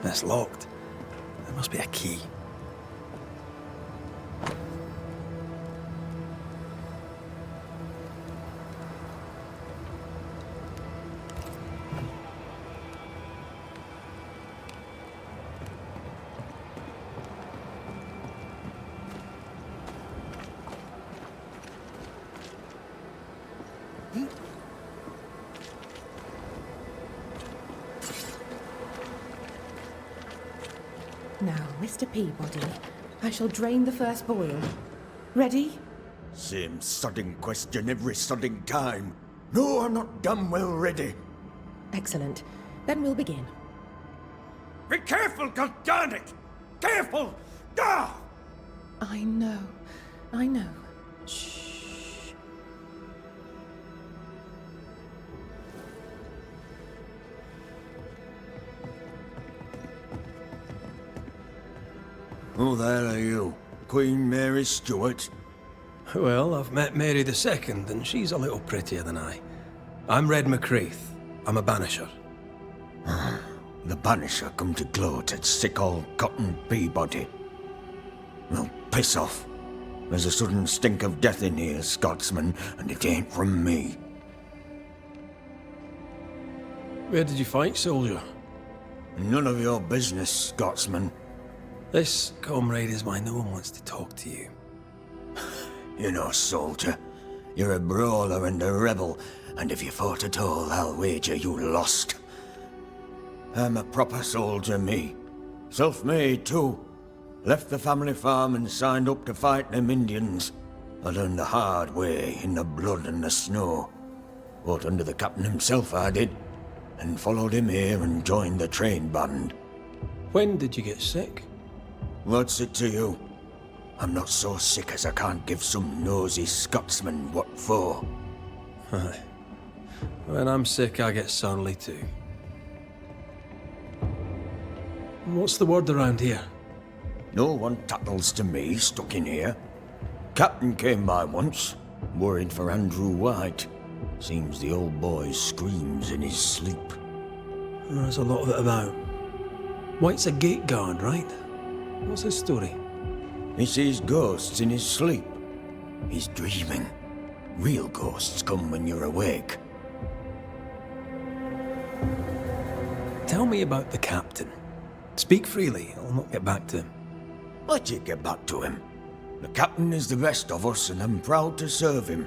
It's locked. There must be a key. Now, Mr. Peabody, I shall drain the first boil. Ready? Same sodding question every sodding time. No, I'm not damn well ready. Excellent. Then we'll begin. Be careful, goddarn it! Careful! Ah! I know. Shh. Who the hell are you? Queen Mary Stuart? Well, I've met Mary II, and she's a little prettier than I. I'm Red McCreath. I'm a banisher. The banisher come to gloat at sick old Cotton Peabody. Well, piss off. There's a sudden stink of death in here, Scotsman, and it ain't from me. Where did you fight, soldier? None of your business, Scotsman. This, comrade, is why no one wants to talk to you. You know, soldier, you're a brawler and a rebel, and if you fought at all, I'll wager you lost. I'm a proper soldier, me. Self-made, too. Left the family farm and signed up to fight them Indians. I learned the hard way, in the blood and the snow. Fought under the captain himself, I did, and followed him here and joined the train band. When did you get sick? What's it to you? I'm not so sick as I can't give some nosy Scotsman what for. Aye. When I'm sick, I get surly too. What's the word around here? No one tattles to me stuck in here. Captain came by once, worried for Andrew White. Seems the old boy screams in his sleep. There's a lot of it about. White's a gate guard, right? What's his story? He sees ghosts in his sleep. He's dreaming. Real ghosts come when you're awake. Tell me about the captain. Speak freely, I'll not get back to him. Let you get back to him. The captain is the best of us, and I'm proud to serve him.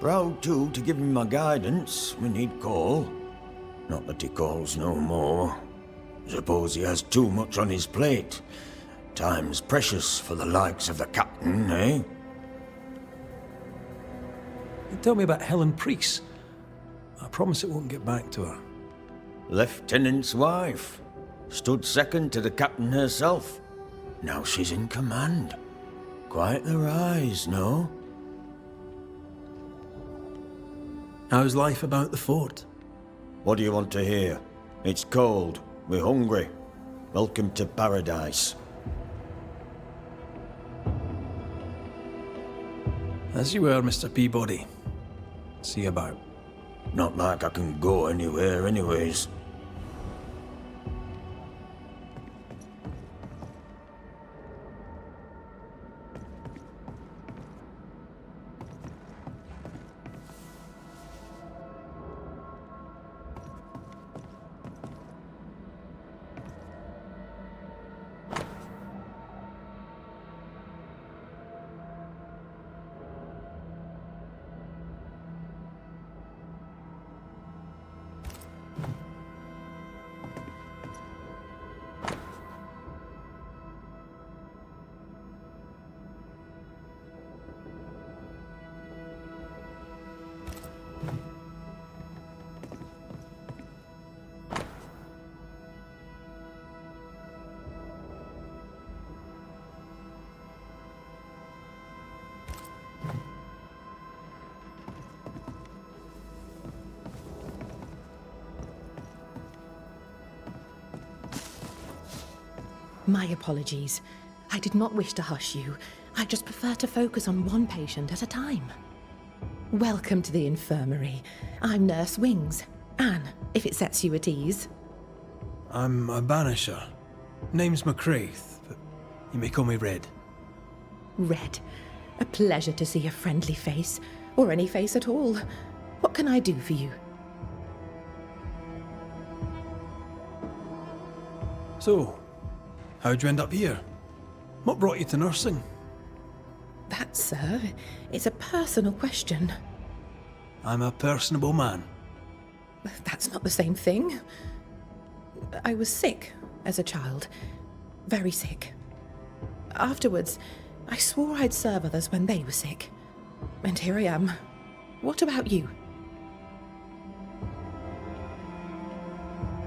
Proud, too, to give him my guidance when he'd call. Not that he calls no more. Suppose he has too much on his plate. Time's precious for the likes of the captain, eh? Tell me about Helen Priest. I promise it won't get back to her. Lieutenant's wife. Stood second to the captain herself. Now she's in command. Quite the rise, no? How's life about the fort? What do you want to hear? It's cold. We're hungry. Welcome to paradise. As you were, Mr. Peabody. See you about. Not like I can go anywhere anyways. My apologies. I did not wish to hush you. I just prefer to focus on one patient at a time. Welcome to the infirmary. I'm Nurse Wings. Anne, if it sets you at ease. I'm a banisher. Name's McCraith, but you may call me Red. Red. A pleasure to see a friendly face, or any face at all. What can I do for you? So, how'd you end up here? What brought you to nursing? That, sir, is a personal question. I'm a personable man. That's not the same thing. I was sick as a child. Very sick. Afterwards, I swore I'd serve others when they were sick. And here I am. What about you?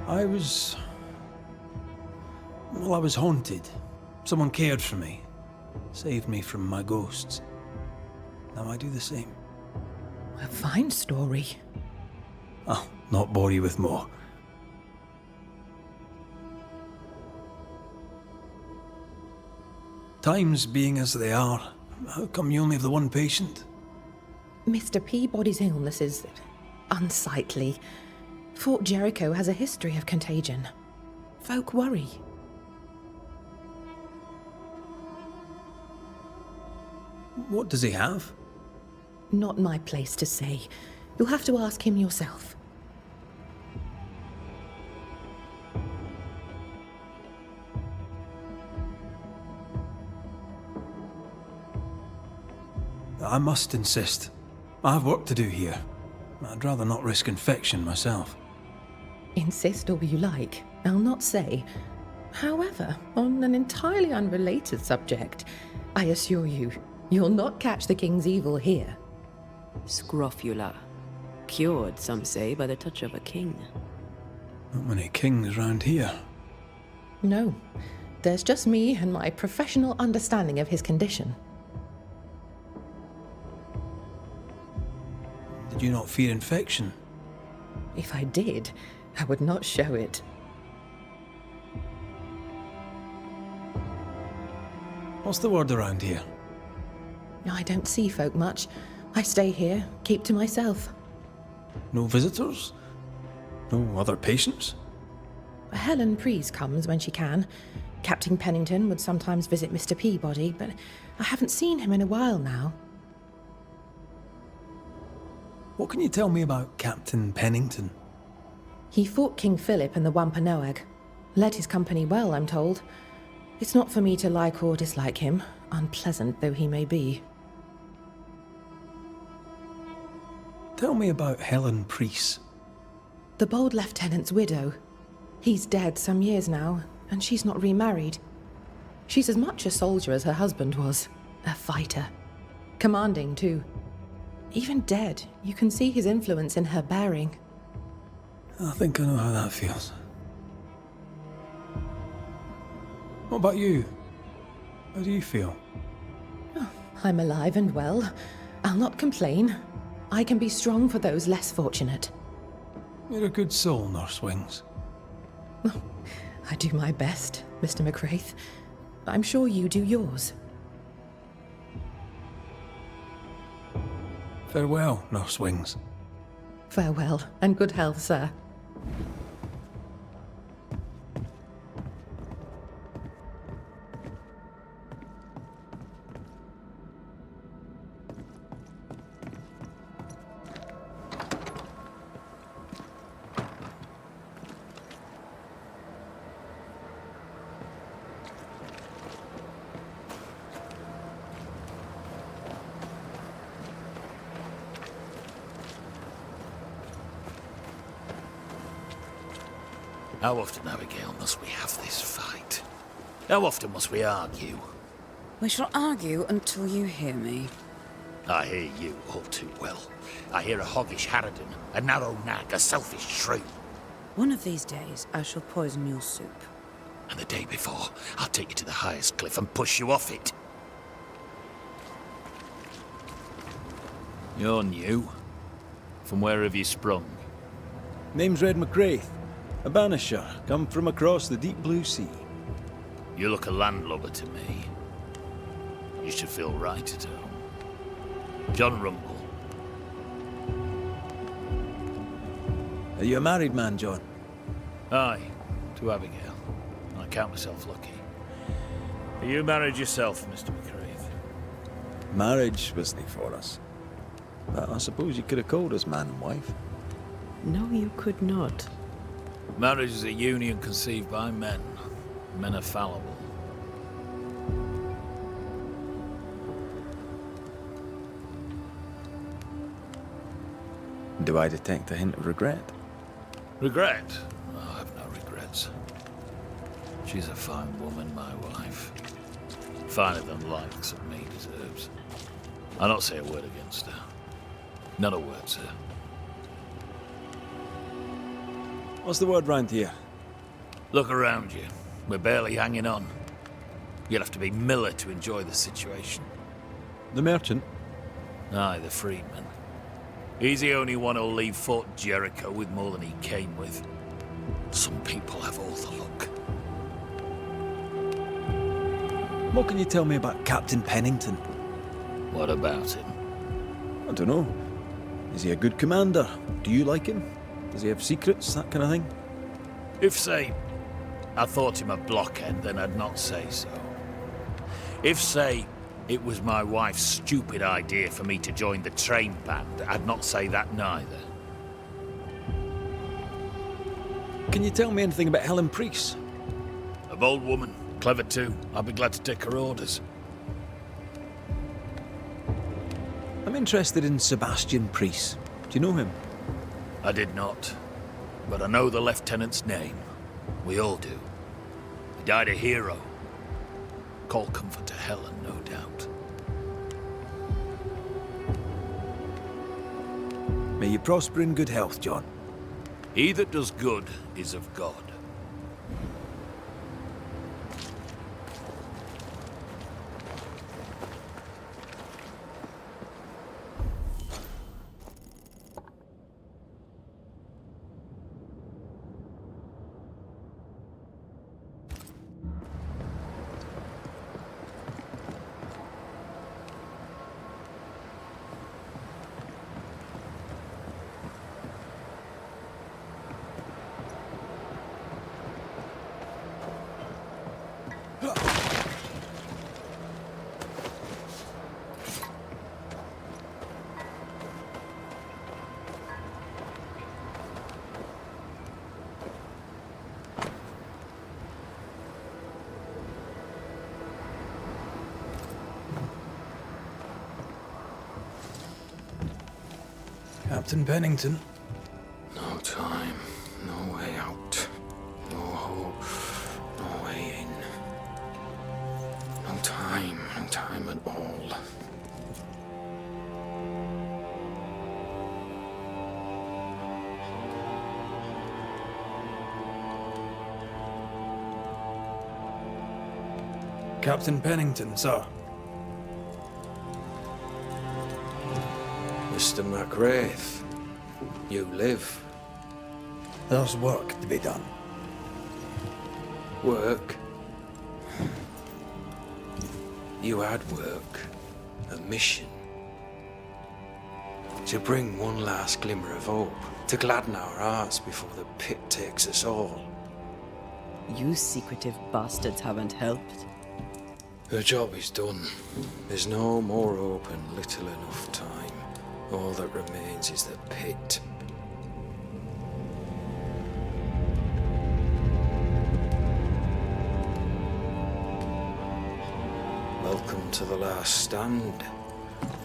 I was haunted. Someone cared for me. Saved me from my ghosts. Now I do the same. A fine story. I'll not bore you with more. Times being as they are, how come you only have the one patient? Mr. Peabody's illness is unsightly. Fort Jericho has a history of contagion. Folk worry. What does he have? Not my place to say. You'll have to ask him yourself. I must insist. I have work to do here. I'd rather not risk infection myself. Insist all you like. I'll not say. However, on an entirely unrelated subject, I assure you, you'll not catch the king's evil here. Scrofula. Cured, some say, by the touch of a king. Not many kings round here. No. There's just me and my professional understanding of his condition. Did you not fear infection? If I did, I would not show it. What's the word around here? I don't see folk much. I stay here, keep to myself. No visitors? No other patients? Helen Preece comes when she can. Captain Pennington would sometimes visit Mr. Peabody, but I haven't seen him in a while now. What can you tell me about Captain Pennington? He fought King Philip in the Wampanoag. Led his company well, I'm told. It's not for me to like or dislike him, unpleasant though he may be. Tell me about Helen Preece. The bold lieutenant's widow. He's dead some years now, and she's not remarried. She's as much a soldier as her husband was. A fighter. Commanding, too. Even dead, you can see his influence in her bearing. I think I know how that feels. What about you? How do you feel? Oh, I'm alive and well. I'll not complain. I can be strong for those less fortunate. You're a good soul, Nurse Wings. I do my best, Mr. McCraith. I'm sure you do yours. Farewell, Nurse Wings. Farewell, and good health, sir. How often, Abigail, must we have this fight? How often must we argue? We shall argue until you hear me. I hear you all too well. I hear a hoggish harridan, a narrow nag, a selfish shrew. One of these days, I shall poison your soup. And the day before, I'll take you to the highest cliff and push you off it. You're new. From where have you sprung? Name's Red McCraith, a banisher, come from across the deep blue sea. You look a landlubber to me. You should feel right at home. John Rumble. Are you a married man, John? Aye, to Abigail. I count myself lucky. Are you married yourself, Mr. McCraith? Marriage wasn't for us. But I suppose you could have called us man and wife. No, you could not. Marriage is a union conceived by men. Men are fallible. Do I detect a hint of regret? Regret? Oh, I have no regrets. She's a fine woman, my wife. Finer than likes of me deserves. I'll not say a word against her. Not a word, sir. What's the word round here? Look around you. We're barely hanging on. You'll have to be Miller to enjoy the situation. The merchant? Aye, the freedman. He's the only one who'll leave Fort Jericho with more than he came with. Some people have all the luck. What can you tell me about Captain Pennington? What about him? I don't know. Is he a good commander? Do you like him? Does he have secrets, that kind of thing? If, say, I thought him a blockhead, then I'd not say so. If, say, it was my wife's stupid idea for me to join the train band, I'd not say that neither. Can you tell me anything about Helen Priest? A bold woman, clever too. I'll be glad to take her orders. I'm interested in Sebastian Priest. Do you know him? I did not, but I know the lieutenant's name. We all do. He died a hero. Call comfort to Helen, no doubt. May you prosper in good health, John. He that does good is of God. Captain Pennington. No time, no way out. No hope, no way in. No time at all. Captain Pennington, sir. Mr. McWraith, you live. There's work to be done. Work? You had work. A mission. To bring one last glimmer of hope. To gladden our hearts before the pit takes us all. You secretive bastards haven't helped. The job is done. There's no more hope and little enough time. All that remains is the pit. Welcome to the last stand,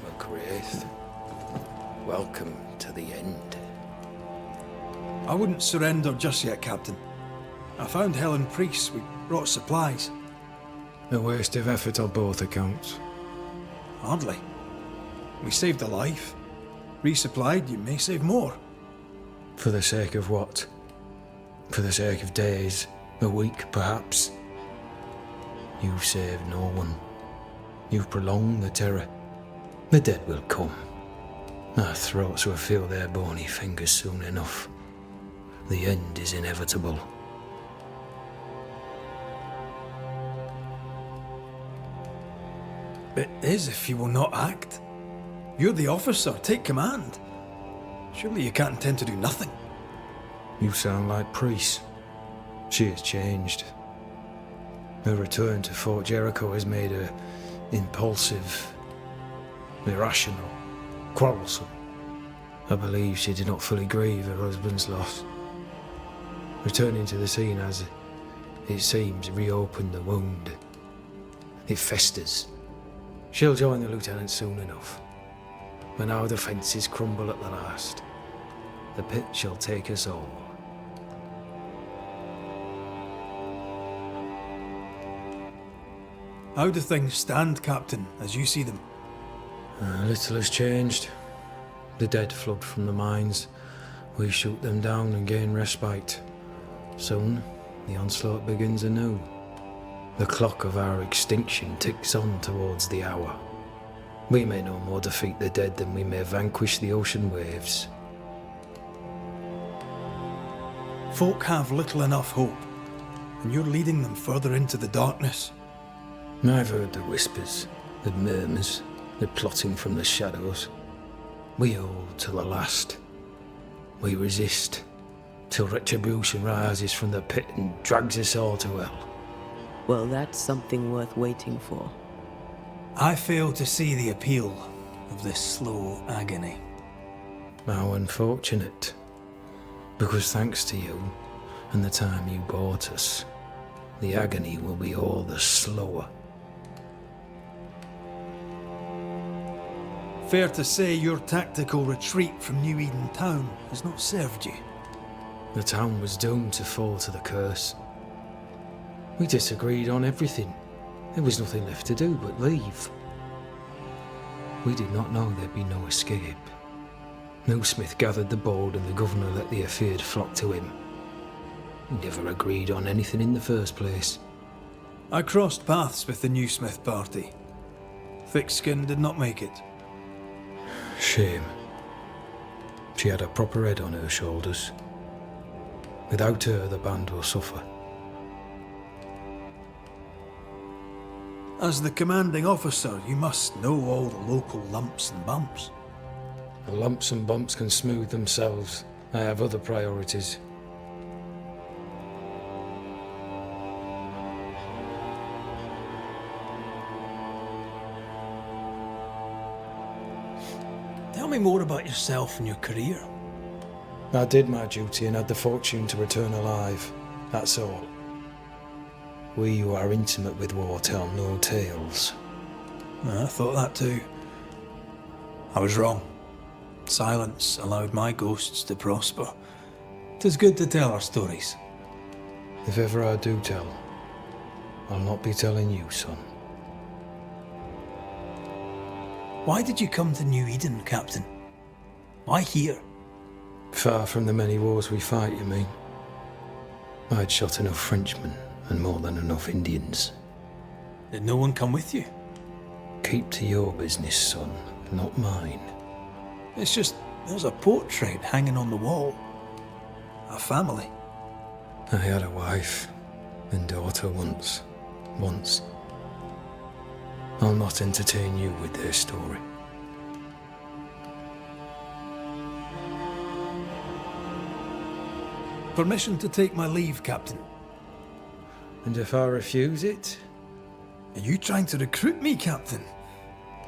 McWraith. Welcome to the end. I wouldn't surrender just yet, Captain. I found Helen Priest. We brought supplies. A waste of effort on both accounts. Hardly. We saved a life. Resupplied, you may save more. For the sake of what? For the sake of days, a week perhaps? You've saved no one. You've prolonged the terror. The dead will come. Our throats will feel their bony fingers soon enough. The end is inevitable. It is if you will not act. You're the officer, take command. Surely you can't intend to do nothing. You sound like Priest. She has changed. Her return to Fort Jericho has made her impulsive, irrational, quarrelsome. I believe she did not fully grieve her husband's loss. Returning to the scene has, it seems, reopened the wound. It festers. She'll join the lieutenant soon enough. When our defences crumble at the last, the pit shall take us all. How do things stand, Captain, as you see them? Little has changed. The dead flood from the mines. We shoot them down and gain respite. Soon, the onslaught begins anew. The clock of our extinction ticks on towards the hour. We may no more defeat the dead than we may vanquish the ocean waves. Folk have little enough hope, and you're leading them further into the darkness. I've heard the whispers, the murmurs, the plotting from the shadows. We hold to the last. We resist, till retribution rises from the pit and drags us all to hell. Well, that's something worth waiting for. I fail to see the appeal of this slow agony. How unfortunate. Because thanks to you, and the time you bought us, the agony will be all the slower. Fair to say your tactical retreat from New Eden town has not served you. The town was doomed to fall to the curse. We disagreed on everything. There was nothing left to do but leave. We did not know there'd be no escape. Millsmith gathered the board and the governor let the affair flock to him. We never agreed on anything in the first place. I crossed paths with the new Smith party. Thick-Skin did not make it. Shame. She had a proper head on her shoulders. Without her, the band will suffer. As the commanding officer, you must know all the local lumps and bumps. The lumps and bumps can smooth themselves. I have other priorities. Tell me more about yourself and your career. I did my duty and had the fortune to return alive. That's all. We who are intimate with war tell no tales. I thought that too. I was wrong. Silence allowed my ghosts to prosper. 'Tis good to tell our stories. If ever I do tell, I'll not be telling you, son. Why did you come to New Eden, Captain? Why here? Far from the many wars we fight, you mean? I'd shot enough Frenchmen and more than enough Indians. Did no one come with you? Keep to your business, son, not mine. It's just, there's a portrait hanging on the wall. A family. I had a wife and daughter once. I'll not entertain you with their story. Permission to take my leave, Captain. And if I refuse it? Are you trying to recruit me, Captain?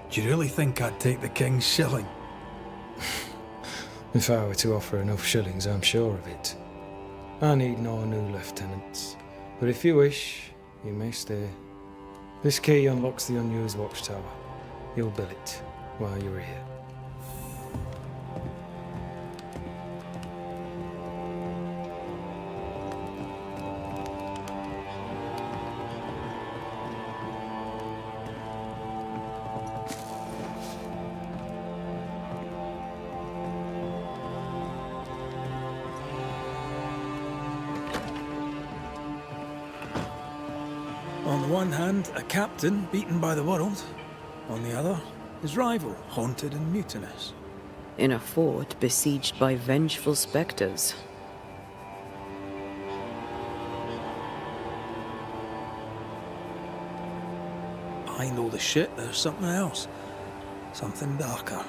Do you really think I'd take the King's shilling? If I were to offer enough shillings, I'm sure of it. I need no new lieutenants. But if you wish, you may stay. This key unlocks the unused watchtower. You'll bill it while you're here. On the one hand, a captain beaten by the world. On the other, his rival, haunted and mutinous. In a fort besieged by vengeful spectres. behind all the shit, there's something else. Something darker.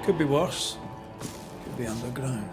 Could be worse. Could be underground.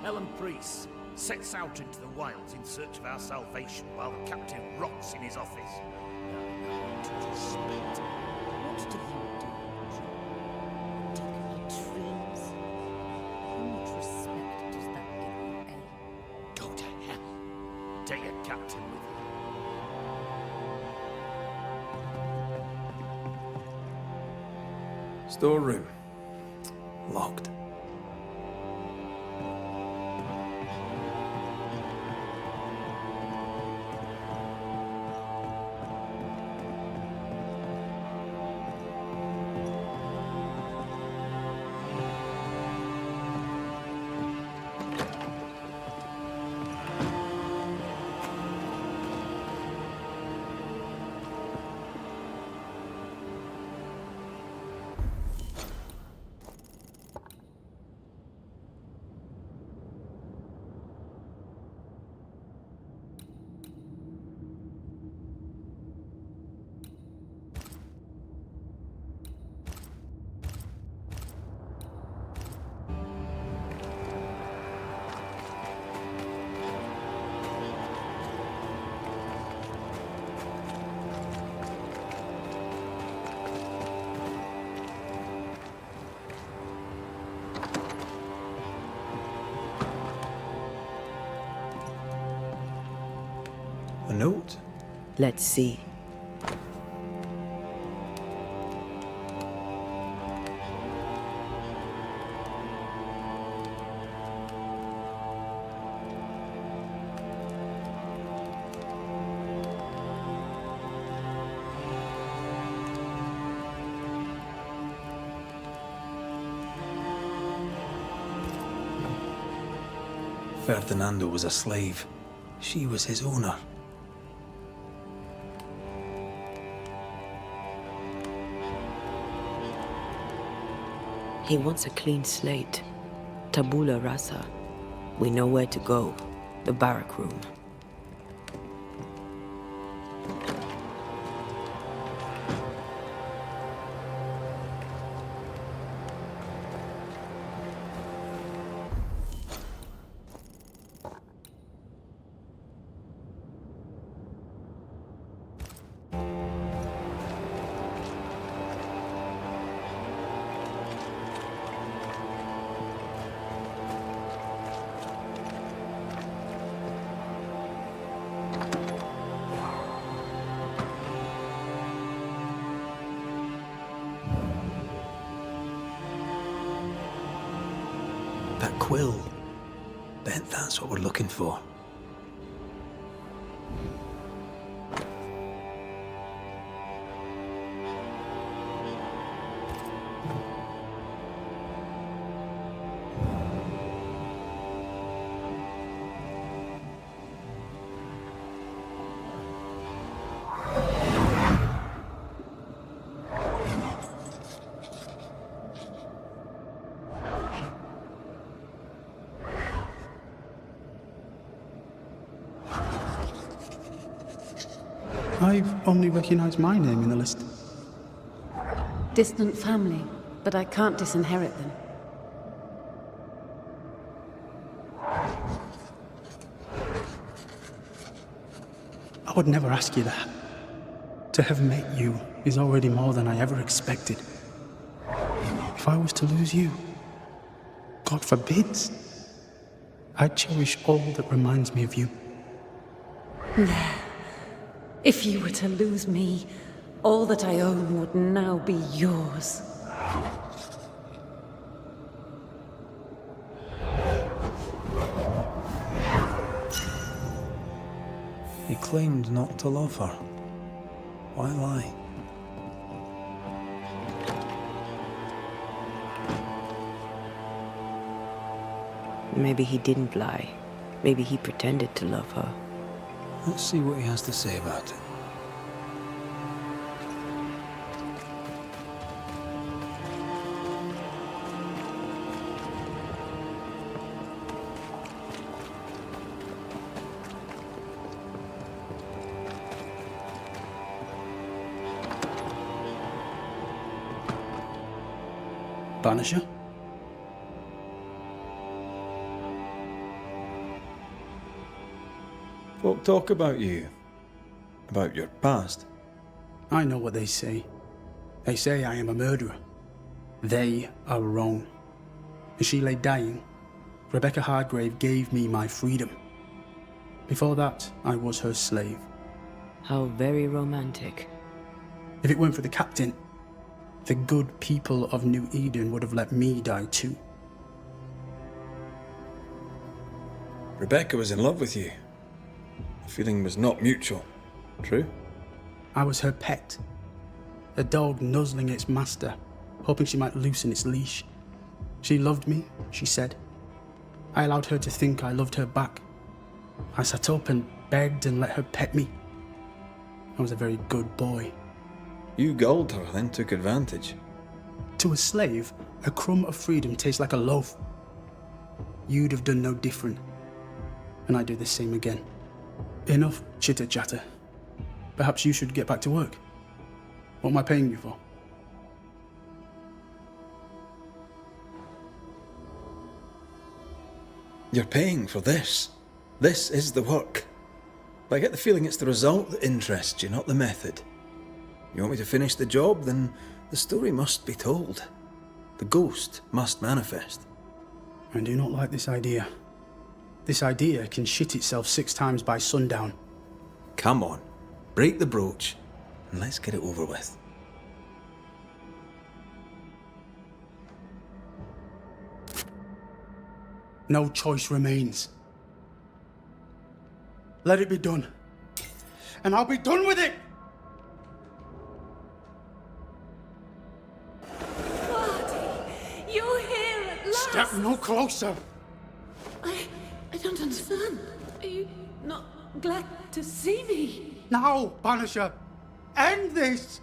Helen Priest sets out into the wilds in search of our salvation while the captain rots in his office. What do you do, John? Take my dreams? How much respect does that give you, eh? Go to hell. Take your captain with you. Storeroom. Locked. note? Let's see. Ferdinando was a slave. She was his owner. He wants a clean slate. Tabula rasa. We know where to go. The barrack room. That quill. Bet that's what we're looking for. I only recognize my name in the list. Distant family, but I can't disinherit them. I would never ask you that. To have met you is already more than I ever expected. If I was to lose you, God forbids, I'd cherish all that reminds me of you. If you were to lose me, all that I own would now be yours. He claimed not to love her. Why lie? Maybe he didn't lie. Maybe he pretended to love her. Let's see what he has to say about it. Banisher? Folk talk about you. About your past. I know what they say. They say I am a murderer. They are wrong. As she lay dying, Rebecca Hardgrave gave me my freedom. Before that, I was her slave. How very romantic. If it weren't for the captain, the good people of New Eden would have let me die too. Rebecca was in love with you. The feeling was not mutual. True? I was her pet. A dog nuzzling its master, hoping she might loosen its leash. She loved me, she said. I allowed her to think I loved her back. I sat up and begged and let her pet me. I was a very good boy. You gulled her, then took advantage. To a slave, a crumb of freedom tastes like a loaf. You'd have done no different. And I'd do the same again. Enough chitter-chatter. Perhaps you should get back to work. What am I paying you for? You're paying for this. This is the work. But I get the feeling it's the result that interests you, not the method. You want me to finish the job, then the story must be told. The ghost must manifest. I do not like this idea. This idea can shit itself 6 times by sundown. Come on, break the brooch, and let's get it over with. No choice remains. Let it be done. And I'll be done with it! You're here at last! Step no closer! I don't understand. Are you not glad to see me? Now, Banisher! End this!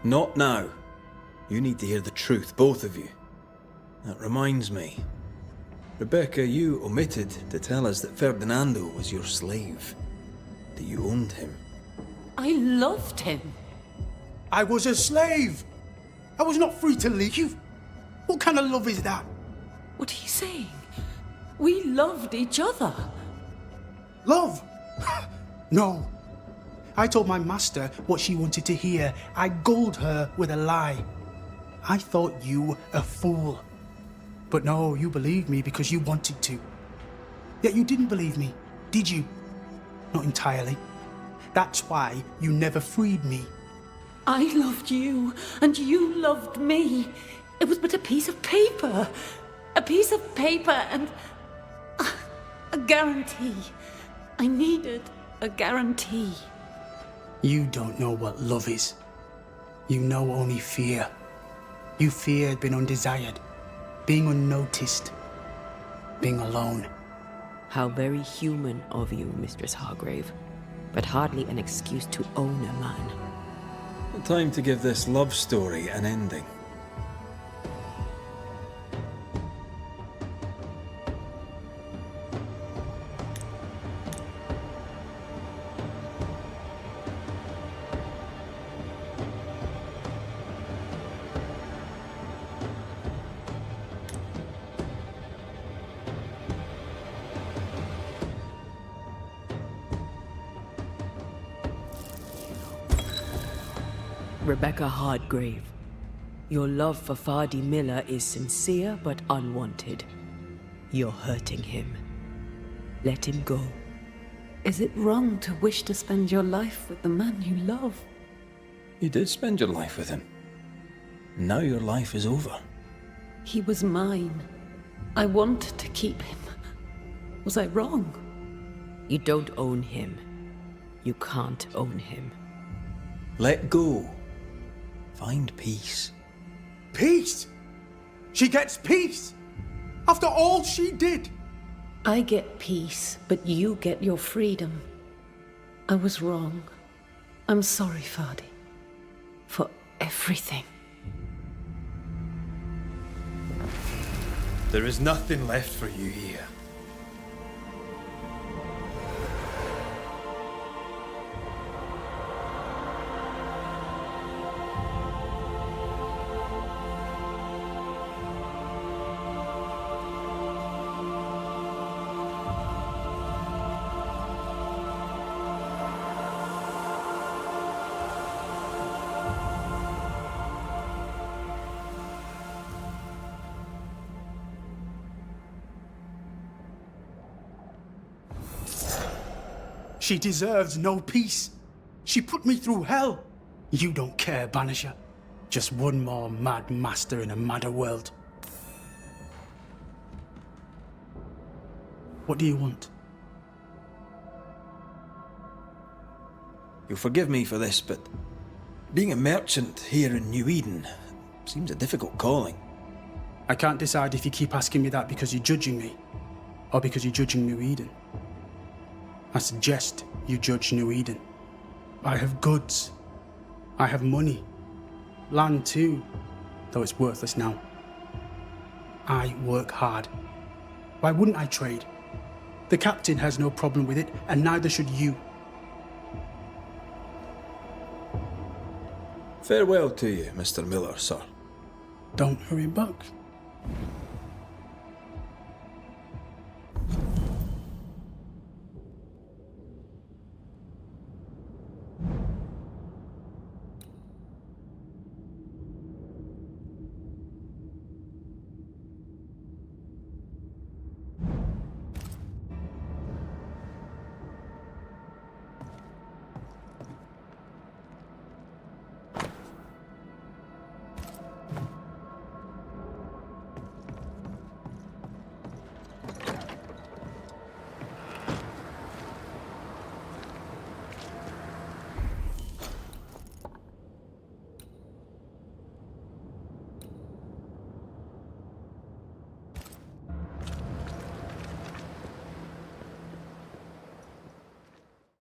Not now. You need to hear the truth, both of you. That reminds me. Rebecca, you omitted to tell us that Ferdinando was your slave. That you owned him. I loved him. I was a slave! I was not free to leave. What kind of love is that? What are you saying? We loved each other. Love? No. I told my master what she wanted to hear. I gulled her with a lie. I thought you a fool. But no, you believed me because you wanted to. Yet you didn't believe me, did you? Not entirely. That's why you never freed me. I loved you, and you loved me. It was but a piece of paper. A piece of paper and a guarantee. I needed a guarantee. You don't know what love is. You know only fear. You feared being undesired, being unnoticed, being alone. How very human of you, Mistress Hargrave, but hardly an excuse to own a man. Time to give this love story an ending. Rebecca Hardgrave, your love for Fardy Miller is sincere but unwanted. You're hurting him. Let him go. Is it wrong to wish to spend your life with the man you love? You did spend your life with him. Now your life is over. He was mine. I wanted to keep him. Was I wrong? You don't own him. You can't own him. Let go. Find peace. Peace? She gets peace? After all she did? I get peace, but you get your freedom. I was wrong. I'm sorry, Fardy. For everything. There is nothing left for you here. She deserves no peace. She put me through hell. You don't care, Banisher. Just one more mad master in a madder world. What do you want? You'll forgive me for this, but being a merchant here in New Eden seems a difficult calling. I can't decide if you keep asking me that because you're judging me, or because you're judging New Eden. I suggest you judge New Eden. I have goods. I have money. Land too, though it's worthless now. I work hard. Why wouldn't I trade? The captain has no problem with it, and neither should you. Farewell to you, Mr. Miller, sir. Don't hurry back.